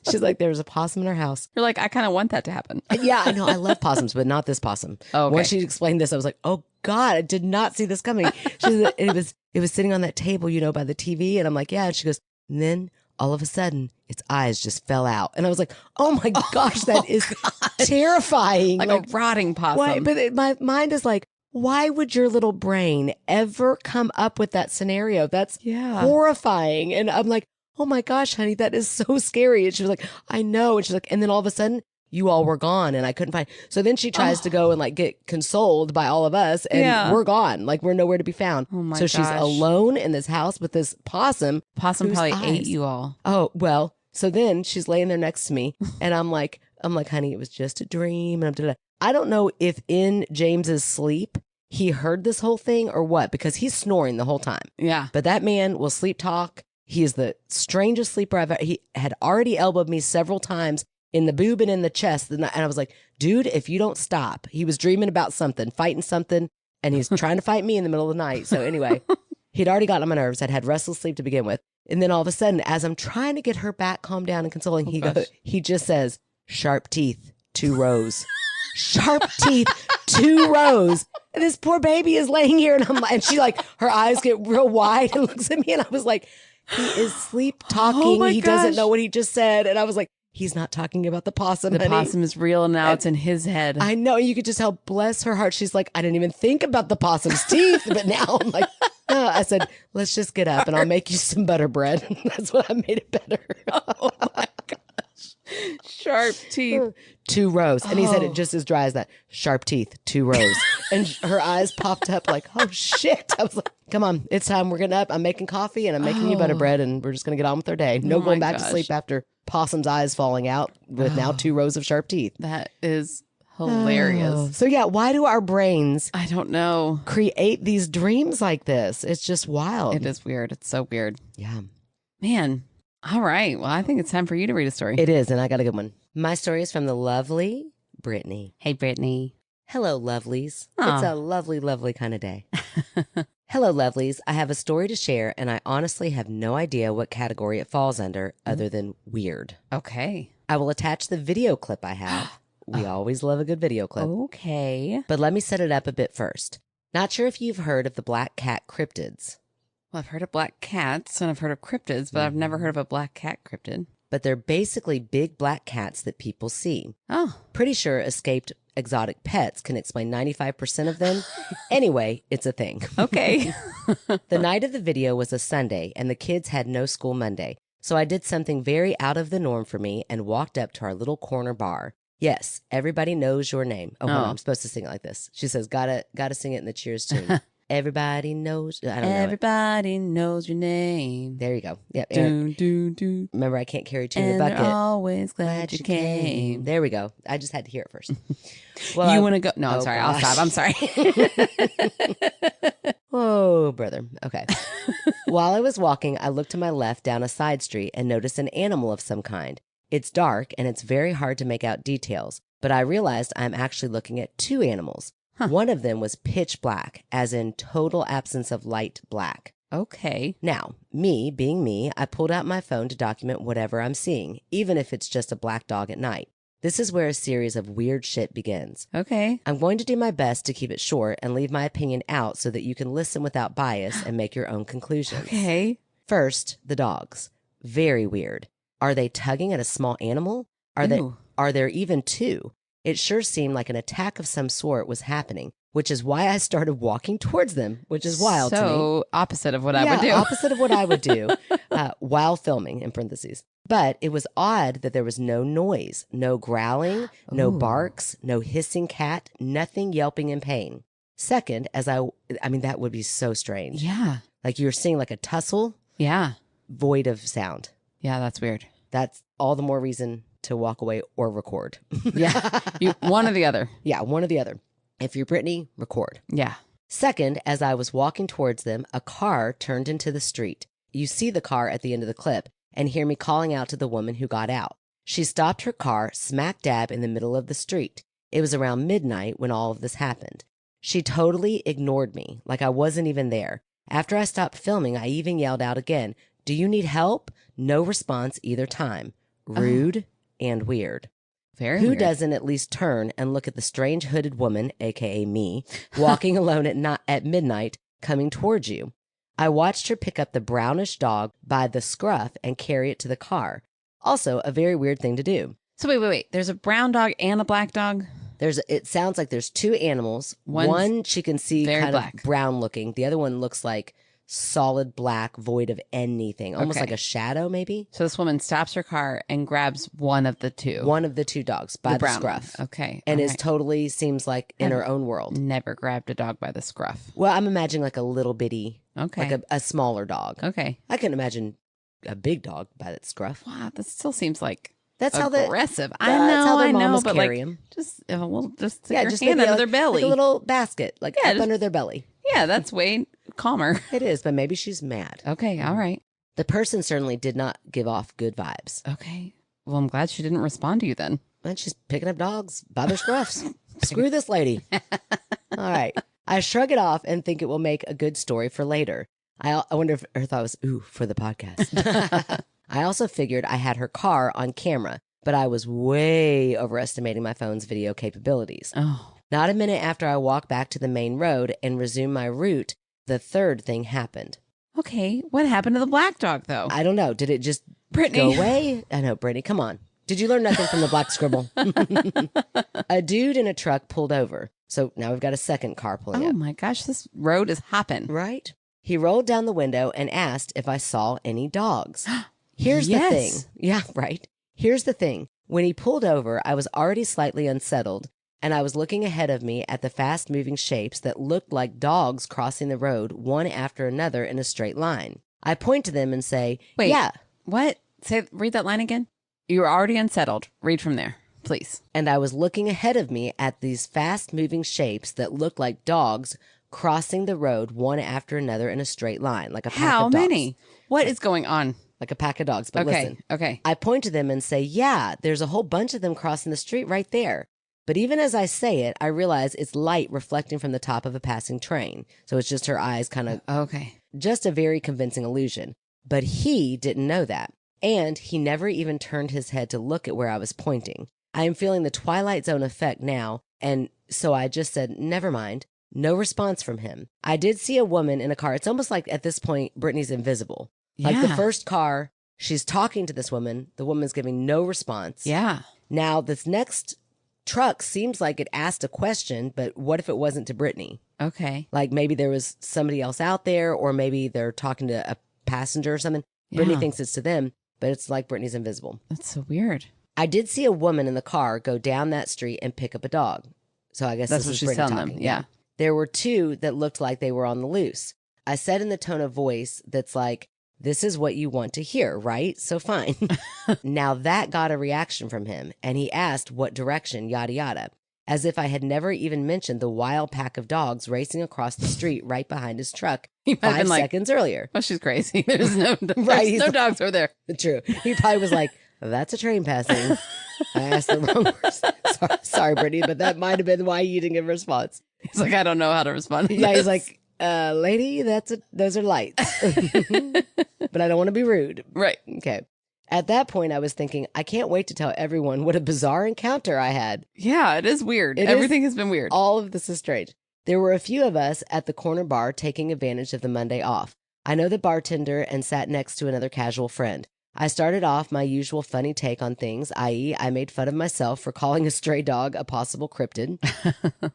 She's like, there was a possum in our house. You're like, I kind of want that to happen. Yeah, I know. I love possums, but not this possum. Oh, okay. Once she explained this, I was like, oh God, I did not see this coming. She said, it was sitting on that table, by the TV. And I'm like, yeah. And she goes, and then all of a sudden, its eyes just fell out. And I was like, oh my gosh, that is terrifying. Like a rotting possum. Why? But my mind is like, why would your little brain ever come up with that scenario? That's horrifying. And I'm like, oh my gosh, honey, that is so scary. And she was like, I know. And she's like, and then all of a sudden, you all were gone and I couldn't find. So then she tries to go and like get consoled by all of us and we're gone. Like we're nowhere to be found. Oh my so gosh. She's alone in this house with this possum. Possum probably ate you all. Oh, well, so then she's laying there next to me and I'm like, honey, it was just a dream. And I don't know if in James's sleep, he heard this whole thing or what, because he's snoring the whole time. Yeah. But that man will sleep talk. He is the strangest sleeper I've ever. He had already elbowed me several times in the boob and in the chest. And I was like, dude, if you don't stop. He was dreaming about something, fighting something, and he's trying to fight me in the middle of the night. So anyway, he'd already gotten on my nerves. I'd had restless sleep to begin with. And then all of a sudden, as I'm trying to get her back calmed down and consoling, he just says, sharp teeth, 2 rows. Sharp teeth, 2 rows. And this poor baby is laying here and she like, her eyes get real wide and looks at me. And I was like, he is sleep talking. He doesn't know what he just said. And I was like, he's not talking about the possum. The possum is real and now it's in his head. I know. You could just tell, bless her heart. She's like, I didn't even think about the possum's teeth. But now I'm like, no. I said, let's just get up and I'll make you some butter bread. That's what I made it better. Oh my gosh. Sharp teeth. 2 rows. And he said it just as dry as that. Sharp teeth, 2 rows. And her eyes popped up like, oh shit. I was like, come on, it's time. We're getting up. I'm making coffee and I'm making you butter bread and we're just going to get on with our day. No going back to sleep after Possum's eyes falling out with now 2 rows of sharp teeth. That is hilarious. So yeah, why do our brains, I don't know, create these dreams like this? It's just wild. It is weird. It's so weird. Yeah. Man. All right. Well, I think it's time for you to read a story. It is, and I got a good one. My story is from the lovely Brittany. Hey, Brittany. Hello, lovelies. Aw. It's a lovely, lovely kind of day. Hello, lovelies. I have a story to share, and I honestly have no idea what category it falls under other than weird. Okay. I will attach the video clip I have. We always love a good video clip. Okay. But let me set it up a bit first. Not sure if you've heard of the black cat cryptids. Well, I've heard of black cats and I've heard of cryptids, but I've never heard of a black cat cryptid. But they're basically big black cats that people see. Oh. Pretty sure escaped exotic pets can explain 95% of them. Anyway, it's a thing. Okay. The night of the video was a Sunday, and the kids had no school Monday. So I did something very out of the norm for me and walked up to our little corner bar. Yes, everybody knows your name. Oh, hold on, I'm supposed to sing it like this. She says, gotta sing it in the Cheers tune. Everybody knows. I don't know. Everybody knows your name. There you go. Yep. Do. Remember, I can't carry 2 in And a bucket. they're always glad you came. There we go. I just had to hear it first. Well, you want to go? No, I'm sorry. gosh. I'll stop. I'm sorry. Oh, brother. Okay. While I was walking, I looked to my left down a side street and noticed an animal of some kind. It's dark and it's very hard to make out details, but I realized I'm actually looking at 2 animals. Huh. One of them was pitch black, as in total absence of light black. Okay. Now, me being me, I pulled out my phone to document whatever I'm seeing, even if it's just a black dog at night. This is where a series of weird shit begins. Okay. I'm going to do my best to keep it short and leave my opinion out so that you can listen without bias and make your own conclusions. Okay. First, the dogs. Very weird. Are they tugging at a small animal? Are there even 2? It sure seemed like an attack of some sort was happening, which is why I started walking towards them, which is wild to me. So opposite of what I would do. Opposite of what I would do while filming, in parentheses. But it was odd that there was no noise, no growling, no barks, no hissing cat, nothing yelping in pain. Second, I mean, that would be so strange. Yeah. Like you're seeing like a tussle. Yeah. Void of sound. Yeah, that's weird. That's all the more reason to walk away or record. Yeah. One or the other. Yeah, one or the other. If you're Brittany, record. Yeah. Second, as I was walking towards them, a car turned into the street. You see the car at the end of the clip and hear me calling out to the woman who got out. She stopped her car smack dab in the middle of the street. It was around midnight when all of this happened. She totally ignored me, like I wasn't even there. After I stopped filming, I even yelled out again, "Do you need help?" No response either time. Rude and weird. Very Who weird. doesn't at least turn and look at the strange hooded woman, aka me, walking alone at midnight, coming towards you? I watched her pick up the brownish dog by the scruff and carry it to the car. Also, a very weird thing to do. So wait. There's a brown dog and a black dog? It sounds like there's 2 animals. One's one she can see kind black. of brown looking. The other one looks like solid black, void of anything, almost Okay. like a shadow maybe. So this woman stops her car and grabs one of the 2. One of the 2 dogs by the brown scruff. one. Okay. And all is right. totally seems like in her own world. Never grabbed a dog by the scruff. Well, I'm imagining like a little bitty, Okay. like a smaller dog. Okay. I can imagine a big dog by that scruff. Wow, this still seems like That's aggressive. how their I know, mamas but carry like, 'em. just stick your just hand maybe under their belly. like a little basket, like Yeah, up just- under their belly. Yeah, that's way calmer. It is, but maybe she's mad. Okay, all right. The person certainly did not give off good vibes. Okay. Well, I'm glad she didn't respond to you then. And she's picking up dogs by their scruffs. Screw this lady. All right. I shrug it off and think it will make a good story for later. I wonder if her thought was, ooh, for the podcast. I also figured I had her car on camera, but I was way overestimating my phone's video capabilities. Oh. Not a minute after I walked back to the main road and resumed my route, the third thing happened. Okay. What happened to the black dog, though? I don't know. Did it just Brittany. go away? I know, Brittany, come on. Did you learn nothing from the black scribble? A dude in a truck pulled over. So now we've got a second car pulling Oh up. my gosh, this road is hopping. Right? He rolled down the window and asked if I saw any dogs. Here's the Yes. thing. Yeah, right. Here's the thing. When he pulled over, I was already slightly unsettled, and I was looking ahead of me at the fast-moving shapes that looked like dogs crossing the road one after another in a straight line. I point to them and say, Wait, yeah. What? Read that line again. You were already unsettled. Read from there, please. And I was looking ahead of me at these fast-moving shapes that looked like dogs crossing the road one after another in a straight line, like a pack of dogs. How many? What is going on? Like a pack of dogs. But okay, listen. Okay. I point to them and say, yeah, there's a whole bunch of them crossing the street right there. But even as I say it, I realize it's light reflecting from the top of a passing train. So it's just her eyes kind of... Okay. Just a very convincing illusion. But he didn't know that. And he never even turned his head to look at where I was pointing. I am feeling the Twilight Zone effect now, and so I just said, never mind. No response from him. I did see a woman in a car. It's almost like at this point, Brittany's invisible. Like the first car, she's talking to this woman. The woman's giving no response. Yeah. Now, this next truck seems like it asked a question, but what if it wasn't to Brittany? Okay. Like maybe there was somebody else out there, or maybe they're talking to a passenger or something. Brittany thinks it's to them, but it's like Brittany's invisible. That's so weird. I did see a woman in the car go down that street and pick up a dog. So I guess that's this what is she's Brittany telling talking. them. Yeah. There were two that looked like they were on the loose. I said in the tone of voice that's like, this is what you want to hear, right? So fine. Now that got a reaction from him, and he asked what direction, yada yada, as if I had never even mentioned the wild pack of dogs racing across the street right behind his truck 5 seconds earlier. Oh, she's crazy. There's no, right, no dogs over there. True. He probably was like, that's a train passing. I asked the wrong words. Sorry, Brittany, but that might have been why you didn't give a response. He's like, I don't know how to respond to yeah, this. He's like, lady, those are lights. But I don't want to be rude. Right. Okay. At that point, I was thinking, I can't wait to tell everyone what a bizarre encounter I had. Yeah, it is weird. Everything has been weird. All of this is strange. There were a few of us at the corner bar taking advantage of the Monday off. I know the bartender and sat next to another casual friend. I started off my usual funny take on things, i.e., I made fun of myself for calling a stray dog a possible cryptid.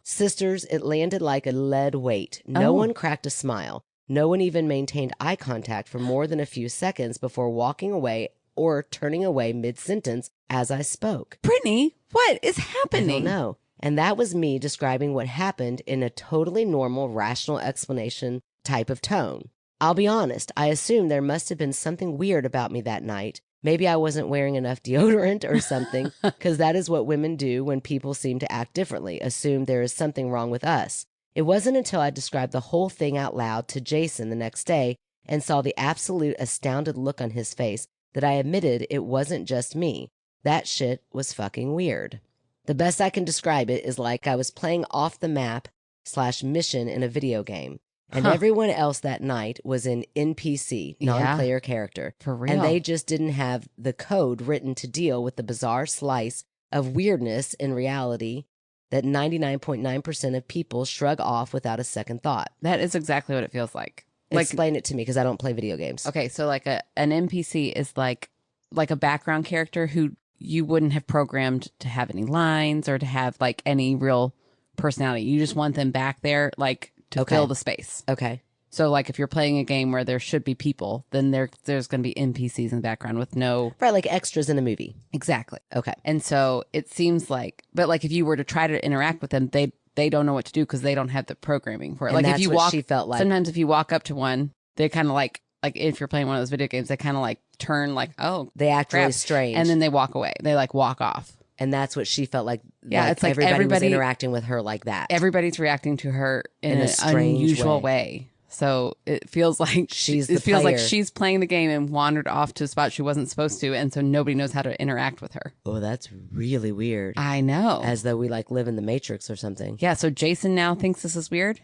Sisters, it landed like a lead weight. No one cracked a smile. No one even maintained eye contact for more than a few seconds before walking away or turning away mid-sentence as I spoke. Brittany, what is happening? I don't know. And that was me describing what happened in a totally normal, rational explanation type of tone. I'll be honest, I assumed there must have been something weird about me that night. Maybe I wasn't wearing enough deodorant or something, because that is what women do when people seem to act differently, assume there is something wrong with us. It wasn't until I described the whole thing out loud to Jason the next day and saw the absolute astounded look on his face that I admitted it wasn't just me. That shit was fucking weird. The best I can describe it is like I was playing off the map / mission in a video game. And everyone else that night was an NPC, non-player character. For real. And they just didn't have the code written to deal with the bizarre slice of weirdness in reality that 99.9% of people shrug off without a second thought. That is exactly what it feels like. Explain it to me, because I don't play video games. Okay, so like an NPC is like a background character who you wouldn't have programmed to have any lines or to have like any real personality. You just want them back there like to fill the space. Okay. So like if you're playing a game where there should be people, then there's going to be NPCs in the background with no... Right, like extras in a movie. Exactly. Okay. And so it seems like... But like if you were to try to interact with them, they don't know what to do because they don't have the programming for it. And like that's if you what walk, she felt like. Sometimes if you walk up to one, they kind of like if you're playing one of those video games, they kind of like turn like, oh, they act crap. really strange. And then they walk away. They like walk off. And that's what she felt like. Yeah, it's like everybody was interacting with her like that. Everybody's reacting to her in an strange unusual way. So it feels like like she's playing the game and wandered off to a spot she wasn't supposed to, and so nobody knows how to interact with her. Oh, that's really weird. I know. As though we like live in the Matrix or something. Yeah. So Jason now thinks this is weird.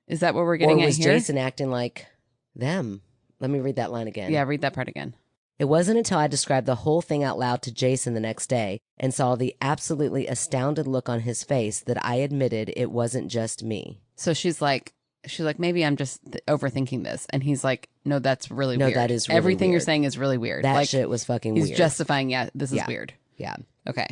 Is that what we're getting at here? Or was Jason acting like them? Let me read that line again. Yeah, read that part again. It wasn't until I described the whole thing out loud to Jason the next day and saw the absolutely astounded look on his face that I admitted it wasn't just me. So she's like, maybe I'm just overthinking this. And he's like, no, that's really weird. No, that is really Everything weird. You're saying is really weird. That like, shit was fucking he's weird. He's justifying, this is weird. Yeah. Okay.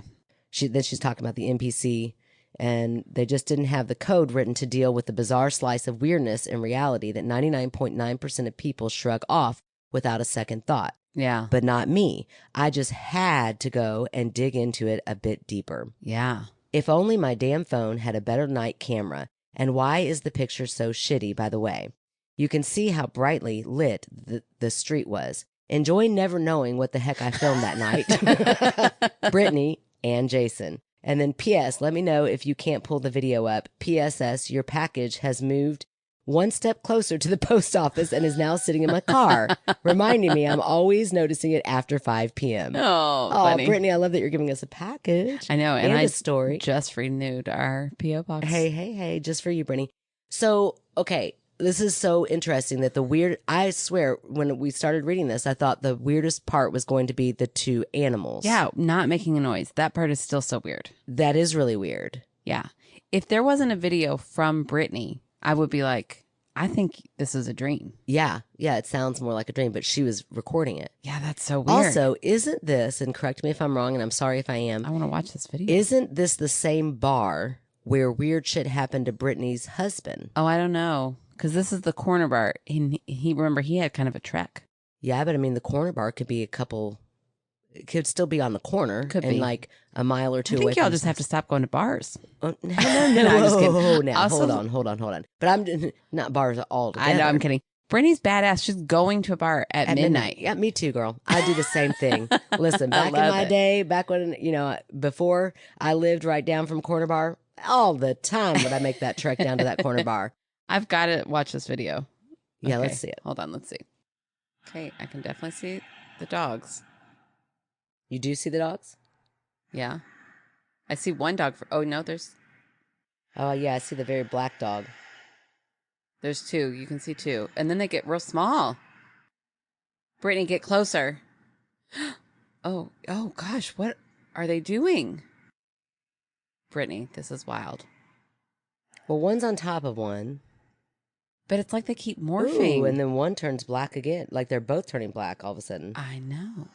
Then she's talking about the NPC, and they just didn't have the code written to deal with the bizarre slice of weirdness in reality that 99.9% of people shrug off without a second thought. Yeah. but not me. I just had to go and dig into it a bit deeper. Yeah. If only my damn phone had a better night camera. And why is the picture so shitty, by the way? You can see how brightly lit the street was. Enjoy never knowing what the heck I filmed that night. Brittany and Jason. And then P.S. Let me know if you can't pull the video up. P.S.S. Your package has moved one step closer to the post office and is now sitting in my car, reminding me I'm always noticing it after 5 p.m. Oh, funny. Brittany, I love that you're giving us a package. I know. And I a story. Just renewed our P.O. box. Hey, just for you, Brittany. So, okay, this is so interesting that I swear, when we started reading this, I thought the weirdest part was going to be the two animals. Yeah, not making a noise. That part is still so weird. That is really weird. Yeah. If there wasn't a video from Brittany, I would be like, I think this is a dream. Yeah, it sounds more like a dream, but she was recording it. Yeah, that's so weird. Also, isn't this, and correct me if I'm wrong, and I'm sorry if I am. I want to watch this video. Isn't this the same bar where weird shit happened to Brittany's husband? Oh, I don't know. Because this is the corner bar. And remember, he had kind of a trek. Yeah, but I mean, the corner bar could be it could still be on the corner. Could and be. Like a mile or two I away think y'all just have to stop going to bars. Oh, no, I'm just kidding. Now, Also- hold on. But I'm not bars all together. I know, I'm kidding. Brittany's badass. She's going to a bar at midnight. Yeah, me too, girl. I do the same thing. Listen, back in love my it. day, back when, before I lived right down from corner bar, all the time would I make that trek down to that corner bar. I've got to watch this video. Yeah, Okay, let's see it. Hold on, let's see. Okay, I can definitely see the dogs. You do see the dogs? Yeah. I see one dog. Oh, no, there's Oh, yeah, I see the very black dog. two. You can see two. And then they get real small. Brittany, get closer. Oh gosh, what are they doing? Brittany, this is wild. Well, one's on top of one. But it's like they keep morphing. Ooh, and then one turns black again. Like they're both turning black all of a sudden. I know.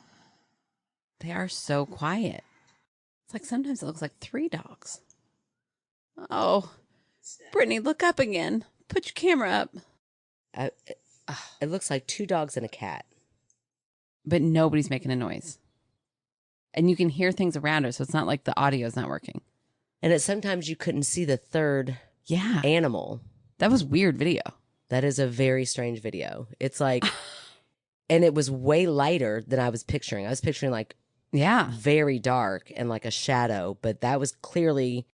They are so quiet. It's like sometimes it looks like 3 dogs. Oh, Brittany, look up again. Put your camera up. It looks like 2 dogs and a cat. But nobody's making a noise. And you can hear things around her, so it's not like the audio is not working. And sometimes you couldn't see the third animal. That was weird video. That is a very strange video. It's like, and it was way lighter than I was picturing. I was picturing like very dark and like a shadow, but that was clearly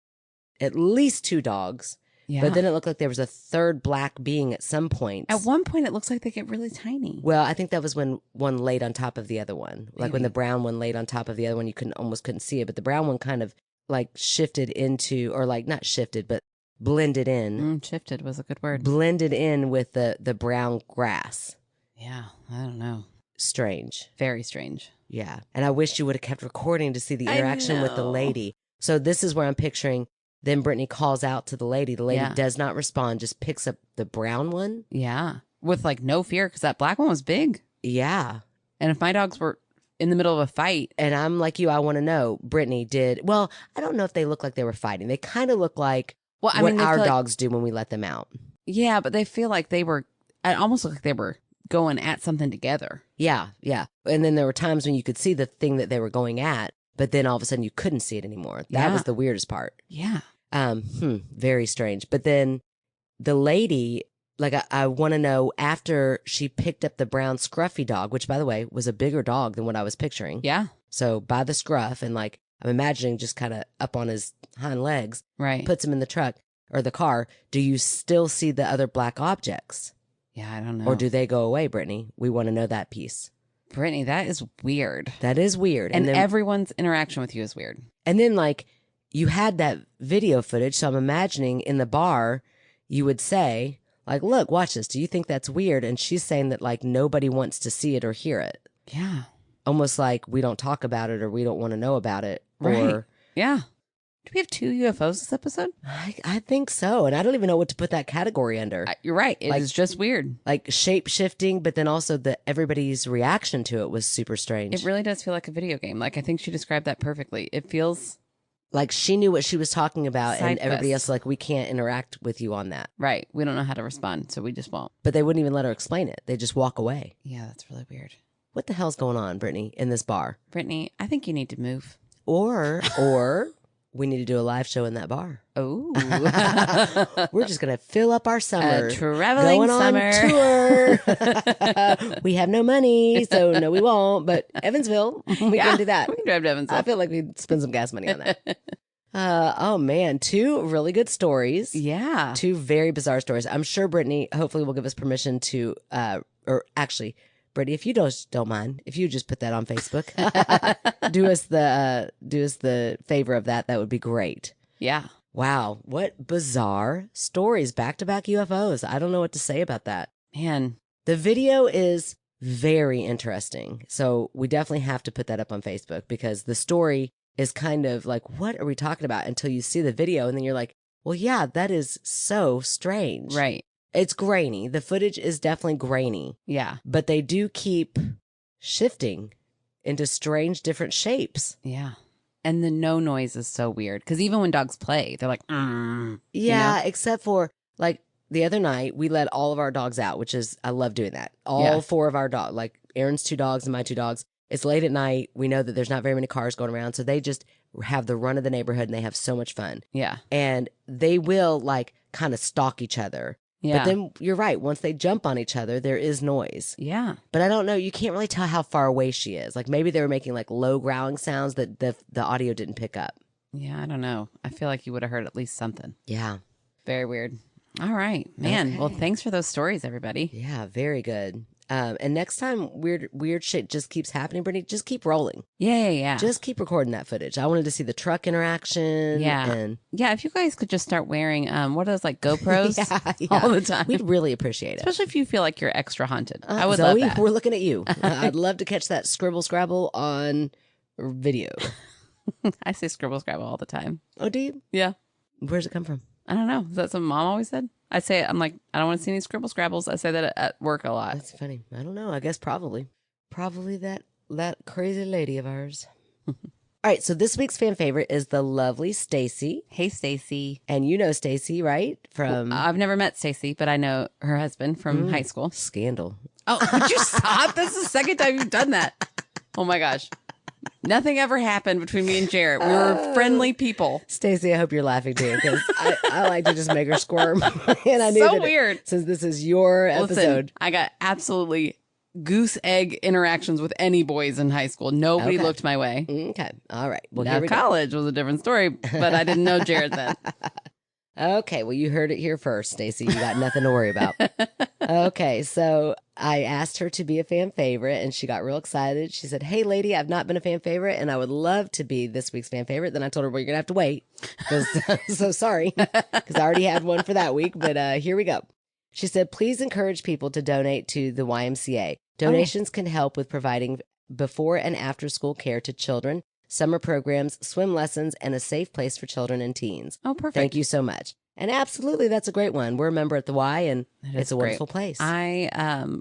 at least 2 dogs. Yeah. But then it looked like there was a third black being at some point. At one point, it looks like they get really tiny. Well, I think that was when one laid on top of the other one. Like when Maybe. the brown one laid on top of the other one, you almost couldn't see it. But the brown one kind of like shifted into, or like not shifted, but blended in. Shifted was a good word. Blended in with the brown grass. Yeah, I don't know. Strange. Very strange. Yeah. And I wish you would have kept recording to see the interaction with the know. lady. So this is where I'm picturing. Then Brittany calls out to the lady. The lady does not respond, just picks up the brown one. Yeah. With like no fear, because that black one was big. Yeah. And if my dogs were in the middle of a fight. And I'm like you, I want to know, Brittany well, I don't know if they look like they were fighting. They kind of look like what our dogs do when we let them out. Yeah, but they feel like it almost looked like they were going at something together. Yeah. And then there were times when you could see the thing that they were going at, but then all of a sudden you couldn't see it anymore. That was the weirdest part. Yeah. Very strange. But then the lady, like I want to know, after she picked up the brown scruffy dog, which by the way was a bigger dog than what I was picturing. Yeah. So by the scruff, and like I'm imagining just kind of up on his hind legs, right, puts him in the truck or the car. Do you still see the other black objects? Yeah, I don't know. Or do they go away, Brittany? We want to know that piece. Brittany, that is weird. That is weird. And then, everyone's interaction with you is weird. And then like you had that video footage, so I'm imagining in the bar you would say, like, look, watch this. Do you think that's weird? And she's saying that like nobody wants to see it or hear it. Yeah. Almost like we don't talk about it or we don't want to know about it. Right. Or yeah. Do we have 2 UFOs this episode? I think so. And I don't even know what to put that category under. You're right. It is just weird. Like shape shifting, but then also everybody's reaction to it was super strange. It really does feel like a video game. Like I think she described that perfectly. It feels like she knew what she was talking about, and everybody quest. else like, we can't interact with you on that. Right. We don't know how to respond, so we just won't. But they wouldn't even let her explain it. They just walk away. Yeah, that's really weird. what the hell's going on, Brittany, in this bar? Brittany, I think you need to move. Or we need to do a live show in that bar. Oh. We're just going to fill up our summer. Traveling going summer. On tour. We have no money, so no, we won't. But Evansville, we can do that. We can drive to Evansville. I feel like we'd spend some gas money on that. Oh, man. 2 really good stories. Yeah. 2 very bizarre stories. I'm sure Brittany hopefully will give us permission to, or actually, Brittany, if you don't mind, if you just put that on Facebook, do us the favor of that. That would be great. Yeah. Wow, what bizarre stories, back-to-back UFOs. I don't know what to say about that. Man. The video is very interesting. So we definitely have to put that up on Facebook because the story is kind of like, what are we talking about? Until you see the video and then you're like, well, yeah, that is so strange. Right. It's grainy. The footage is definitely grainy. Yeah. But they do keep shifting into strange different shapes. Yeah. And the no noise is so weird because even when dogs play, they're like, yeah, you know? except for like the other night, we let all of our dogs out, which is, I love doing that. All 4 of our dogs, like Aaron's 2 dogs and my 2 dogs. It's late at night. We know that there's not very many cars going around. So they just have the run of the neighborhood and they have so much fun. Yeah. And they will like kind of stalk each other. Yeah. But then you're right. Once they jump on each other, there is noise. Yeah. But I don't know. You can't really tell how far away she is. Like maybe they were making like low growling sounds that the audio didn't pick up. Yeah. I don't know. I feel like you would have heard at least something. Yeah. Very weird. All right, man. Okay. Well, thanks for those stories, everybody. Yeah. Very good. And next time weird shit just keeps happening, Brittany, just keep rolling. Yeah. Just keep recording that footage. I wanted to see the truck interaction. Yeah. And yeah. If you guys could just start wearing, what are those like GoPros yeah. all the time? We'd really appreciate it. Especially if you feel like you're extra haunted. I would Zoe, love that. we're looking at you. I'd love to catch that scribble scrabble on video. I say scribble scrabble all the time. Oh, do you? Yeah. Where's it come from? I don't know. Is that something Mom always said? I say it. I'm like, I don't want to see any scribble scrabbles. I say that at work a lot. That's funny. I don't know. I guess probably that crazy lady of ours. All right. So this week's fan favorite is the lovely Stacy. Hey, Stacy. And you know Stacy, right? From I've never met Stacy, but I know her husband from high school. Scandal. Oh, would you stop? This is the second time you've done that. Oh my gosh. Nothing ever happened between me and Jarrett. We were friendly people. Stacy, I hope you're laughing too, because I like to just make her squirm. And I knew so that weird. Since this is your episode. Listen, I got absolutely goose egg interactions with any boys in high school. Nobody looked my way. Okay. All right. Well, now, here we college was a different story, but I didn't know Jarrett then. Okay, well, you heard it here first, Stacy. You got nothing to worry about. Okay, so I asked her to be a fan favorite, and she got real excited. She said, hey, lady, I've not been a fan favorite, and I would love to be this week's fan favorite. Then I told her, well, you're going to have to wait. So sorry, because I already had one for that week, but here we go. She said, please encourage people to donate to the YMCA. Donations can help with providing before and after school care to children, summer programs, swim lessons, and a safe place for children and teens. Oh, perfect. Thank you so much. And absolutely, that's a great one. We're a member at the Y, and it's a wonderful place. I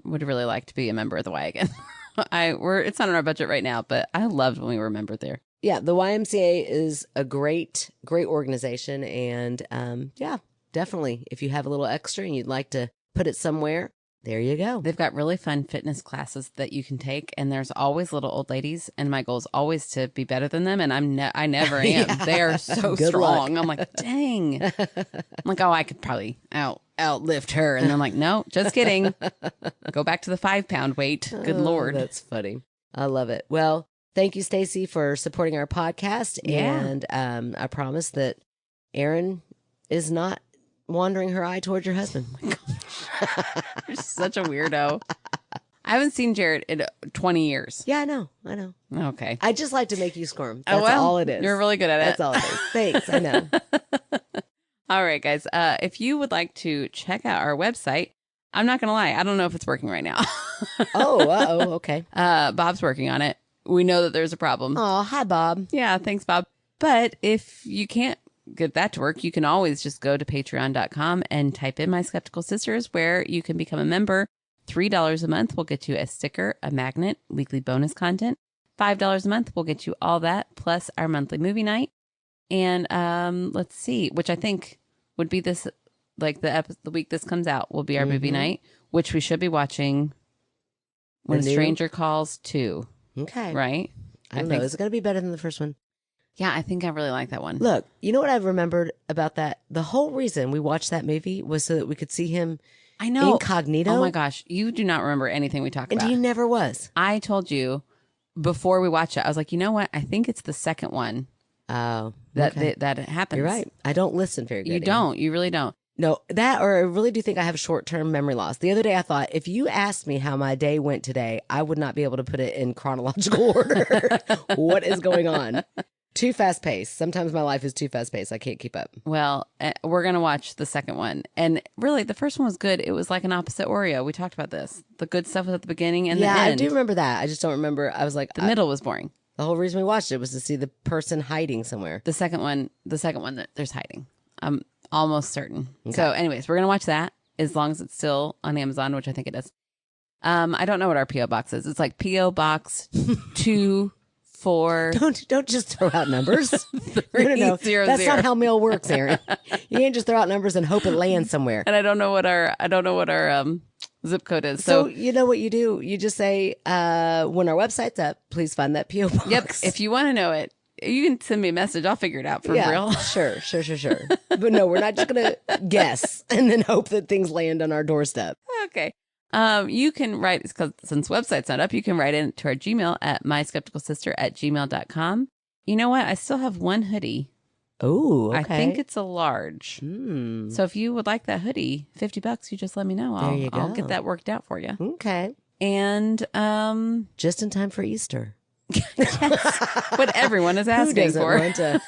would really like to be a member of the Y again. It's not on our budget right now, but I loved when we were a member there. Yeah, the YMCA is a great organization, and yeah, definitely. If you have a little extra and you'd like to put it somewhere, there you go. They've got really fun fitness classes that you can take, and there's always little old ladies, and my goal is always to be better than them, and I never am. Yeah. They are so Good strong. luck. I'm like, dang. I'm like, oh, I could probably outlift her, and I'm like, no, just kidding. Go back to the 5-pound weight. Good Lord. That's funny. I love it. Well, thank you, Stacy, for supporting our podcast, and I promise that Aaron is not wandering her eye towards your husband. Oh my gosh. You're such a weirdo. I haven't seen Jarrett in 20 years. Yeah, I know. Okay. I just like to make you squirm. That's all it is. You're really good at it. That's all it is. Thanks. I know. All right, guys. If you would like to check out our website, I'm not going to lie. I don't know if it's working right now. Okay. Bob's working on it. We know that there's a problem. Oh, hi, Bob. Yeah, thanks, Bob. But if you can't get that to work, you can always just go to patreon.com and type in My Skeptical Sisters, where you can become a member. $3 a month will get you a sticker, a magnet, weekly bonus content. $5 a month will get you all that, plus our monthly movie night. And let's see, which I think would be this, like the week this comes out will be our movie night, which we should be watching When a Stranger Calls 2. Okay. Right? I don't know. Is it going to be better than the first one? Yeah, I think I really like that one. Look, you know what I've remembered about that? The whole reason we watched that movie was so that we could see him incognito. Oh my gosh. You do not remember anything we talked about. And he never was. I told you before we watched it, I was like, you know what? I think it's the second one. Oh. That happens. You're right. I don't listen very good. You don't. You really don't. No, that or I really do think I have short-term memory loss. The other day I thought if you asked me how my day went today, I would not be able to put it in chronological order. What is going on? Too fast-paced. Sometimes my life is too fast-paced. I can't keep up. Well, we're going to watch the second one. And really, the first one was good. It was like an opposite Oreo. We talked about this. The good stuff was at the beginning and the end. Yeah, I do remember that. I just don't remember. I was like... The middle was boring. The whole reason we watched it was to see the person hiding somewhere. The second one, there's hiding. I'm almost certain. Okay. So anyways, we're going to watch that as long as it's still on Amazon, which I think it is. I don't know what our P.O. box is. It's like P.O. Box 24. Don't just throw out numbers. No. That's not how mail works, Aaron. You can't just throw out numbers and hope it lands somewhere. And I don't know what our zip code is. So you know what you do? You just say, when our website's up, please find that P.O. box. Yep. If you want to know it, you can send me a message. I'll figure it out for real. Sure. But no, we're not just going to guess and then hope that things land on our doorstep. Okay. You can write, because since website's not up, you can write into our Gmail at myskepticalsister@gmail.com. You know what? I still have one hoodie. Oh, okay. I think it's a large. So if you would like that hoodie, $50, you just let me know. I'll get that worked out for you. Okay. And just in time for Easter. Yes, what everyone is asking for. Want a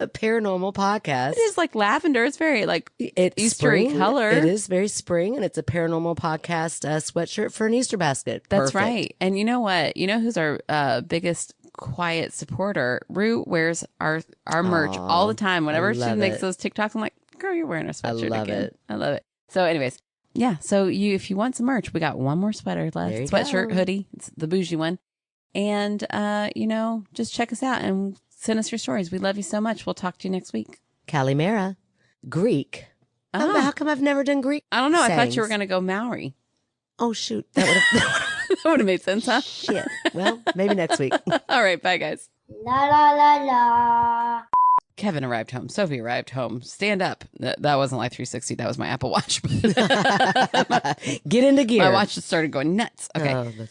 paranormal podcast. It is like lavender. It's very like it's Eastery spring. color. It is very spring, and it's a paranormal podcast sweatshirt for an Easter basket. That's right. And you know what? You know who's our biggest quiet supporter? Rue wears our merch all the time. Whenever she makes those TikToks, I'm like, girl, you're wearing a sweatshirt again. I love it. So anyways. Yeah, so if you want some merch, we got one more sweater left. Sweatshirt, hoodie. It's the bougie one. And, just check us out and send us your stories. We love you so much. We'll talk to you next week. Kalimera. Greek. How come I've never done Greek? I don't know. Sayings. I thought you were going to go Maori. Oh, shoot. That would have made sense, huh? Shit. Well, maybe next week. All right. Bye, guys. La la la la. Kevin arrived home. Sophie arrived home. Stand up. That wasn't like 360. That was my Apple Watch. Get into gear. My watch just started going nuts. Okay.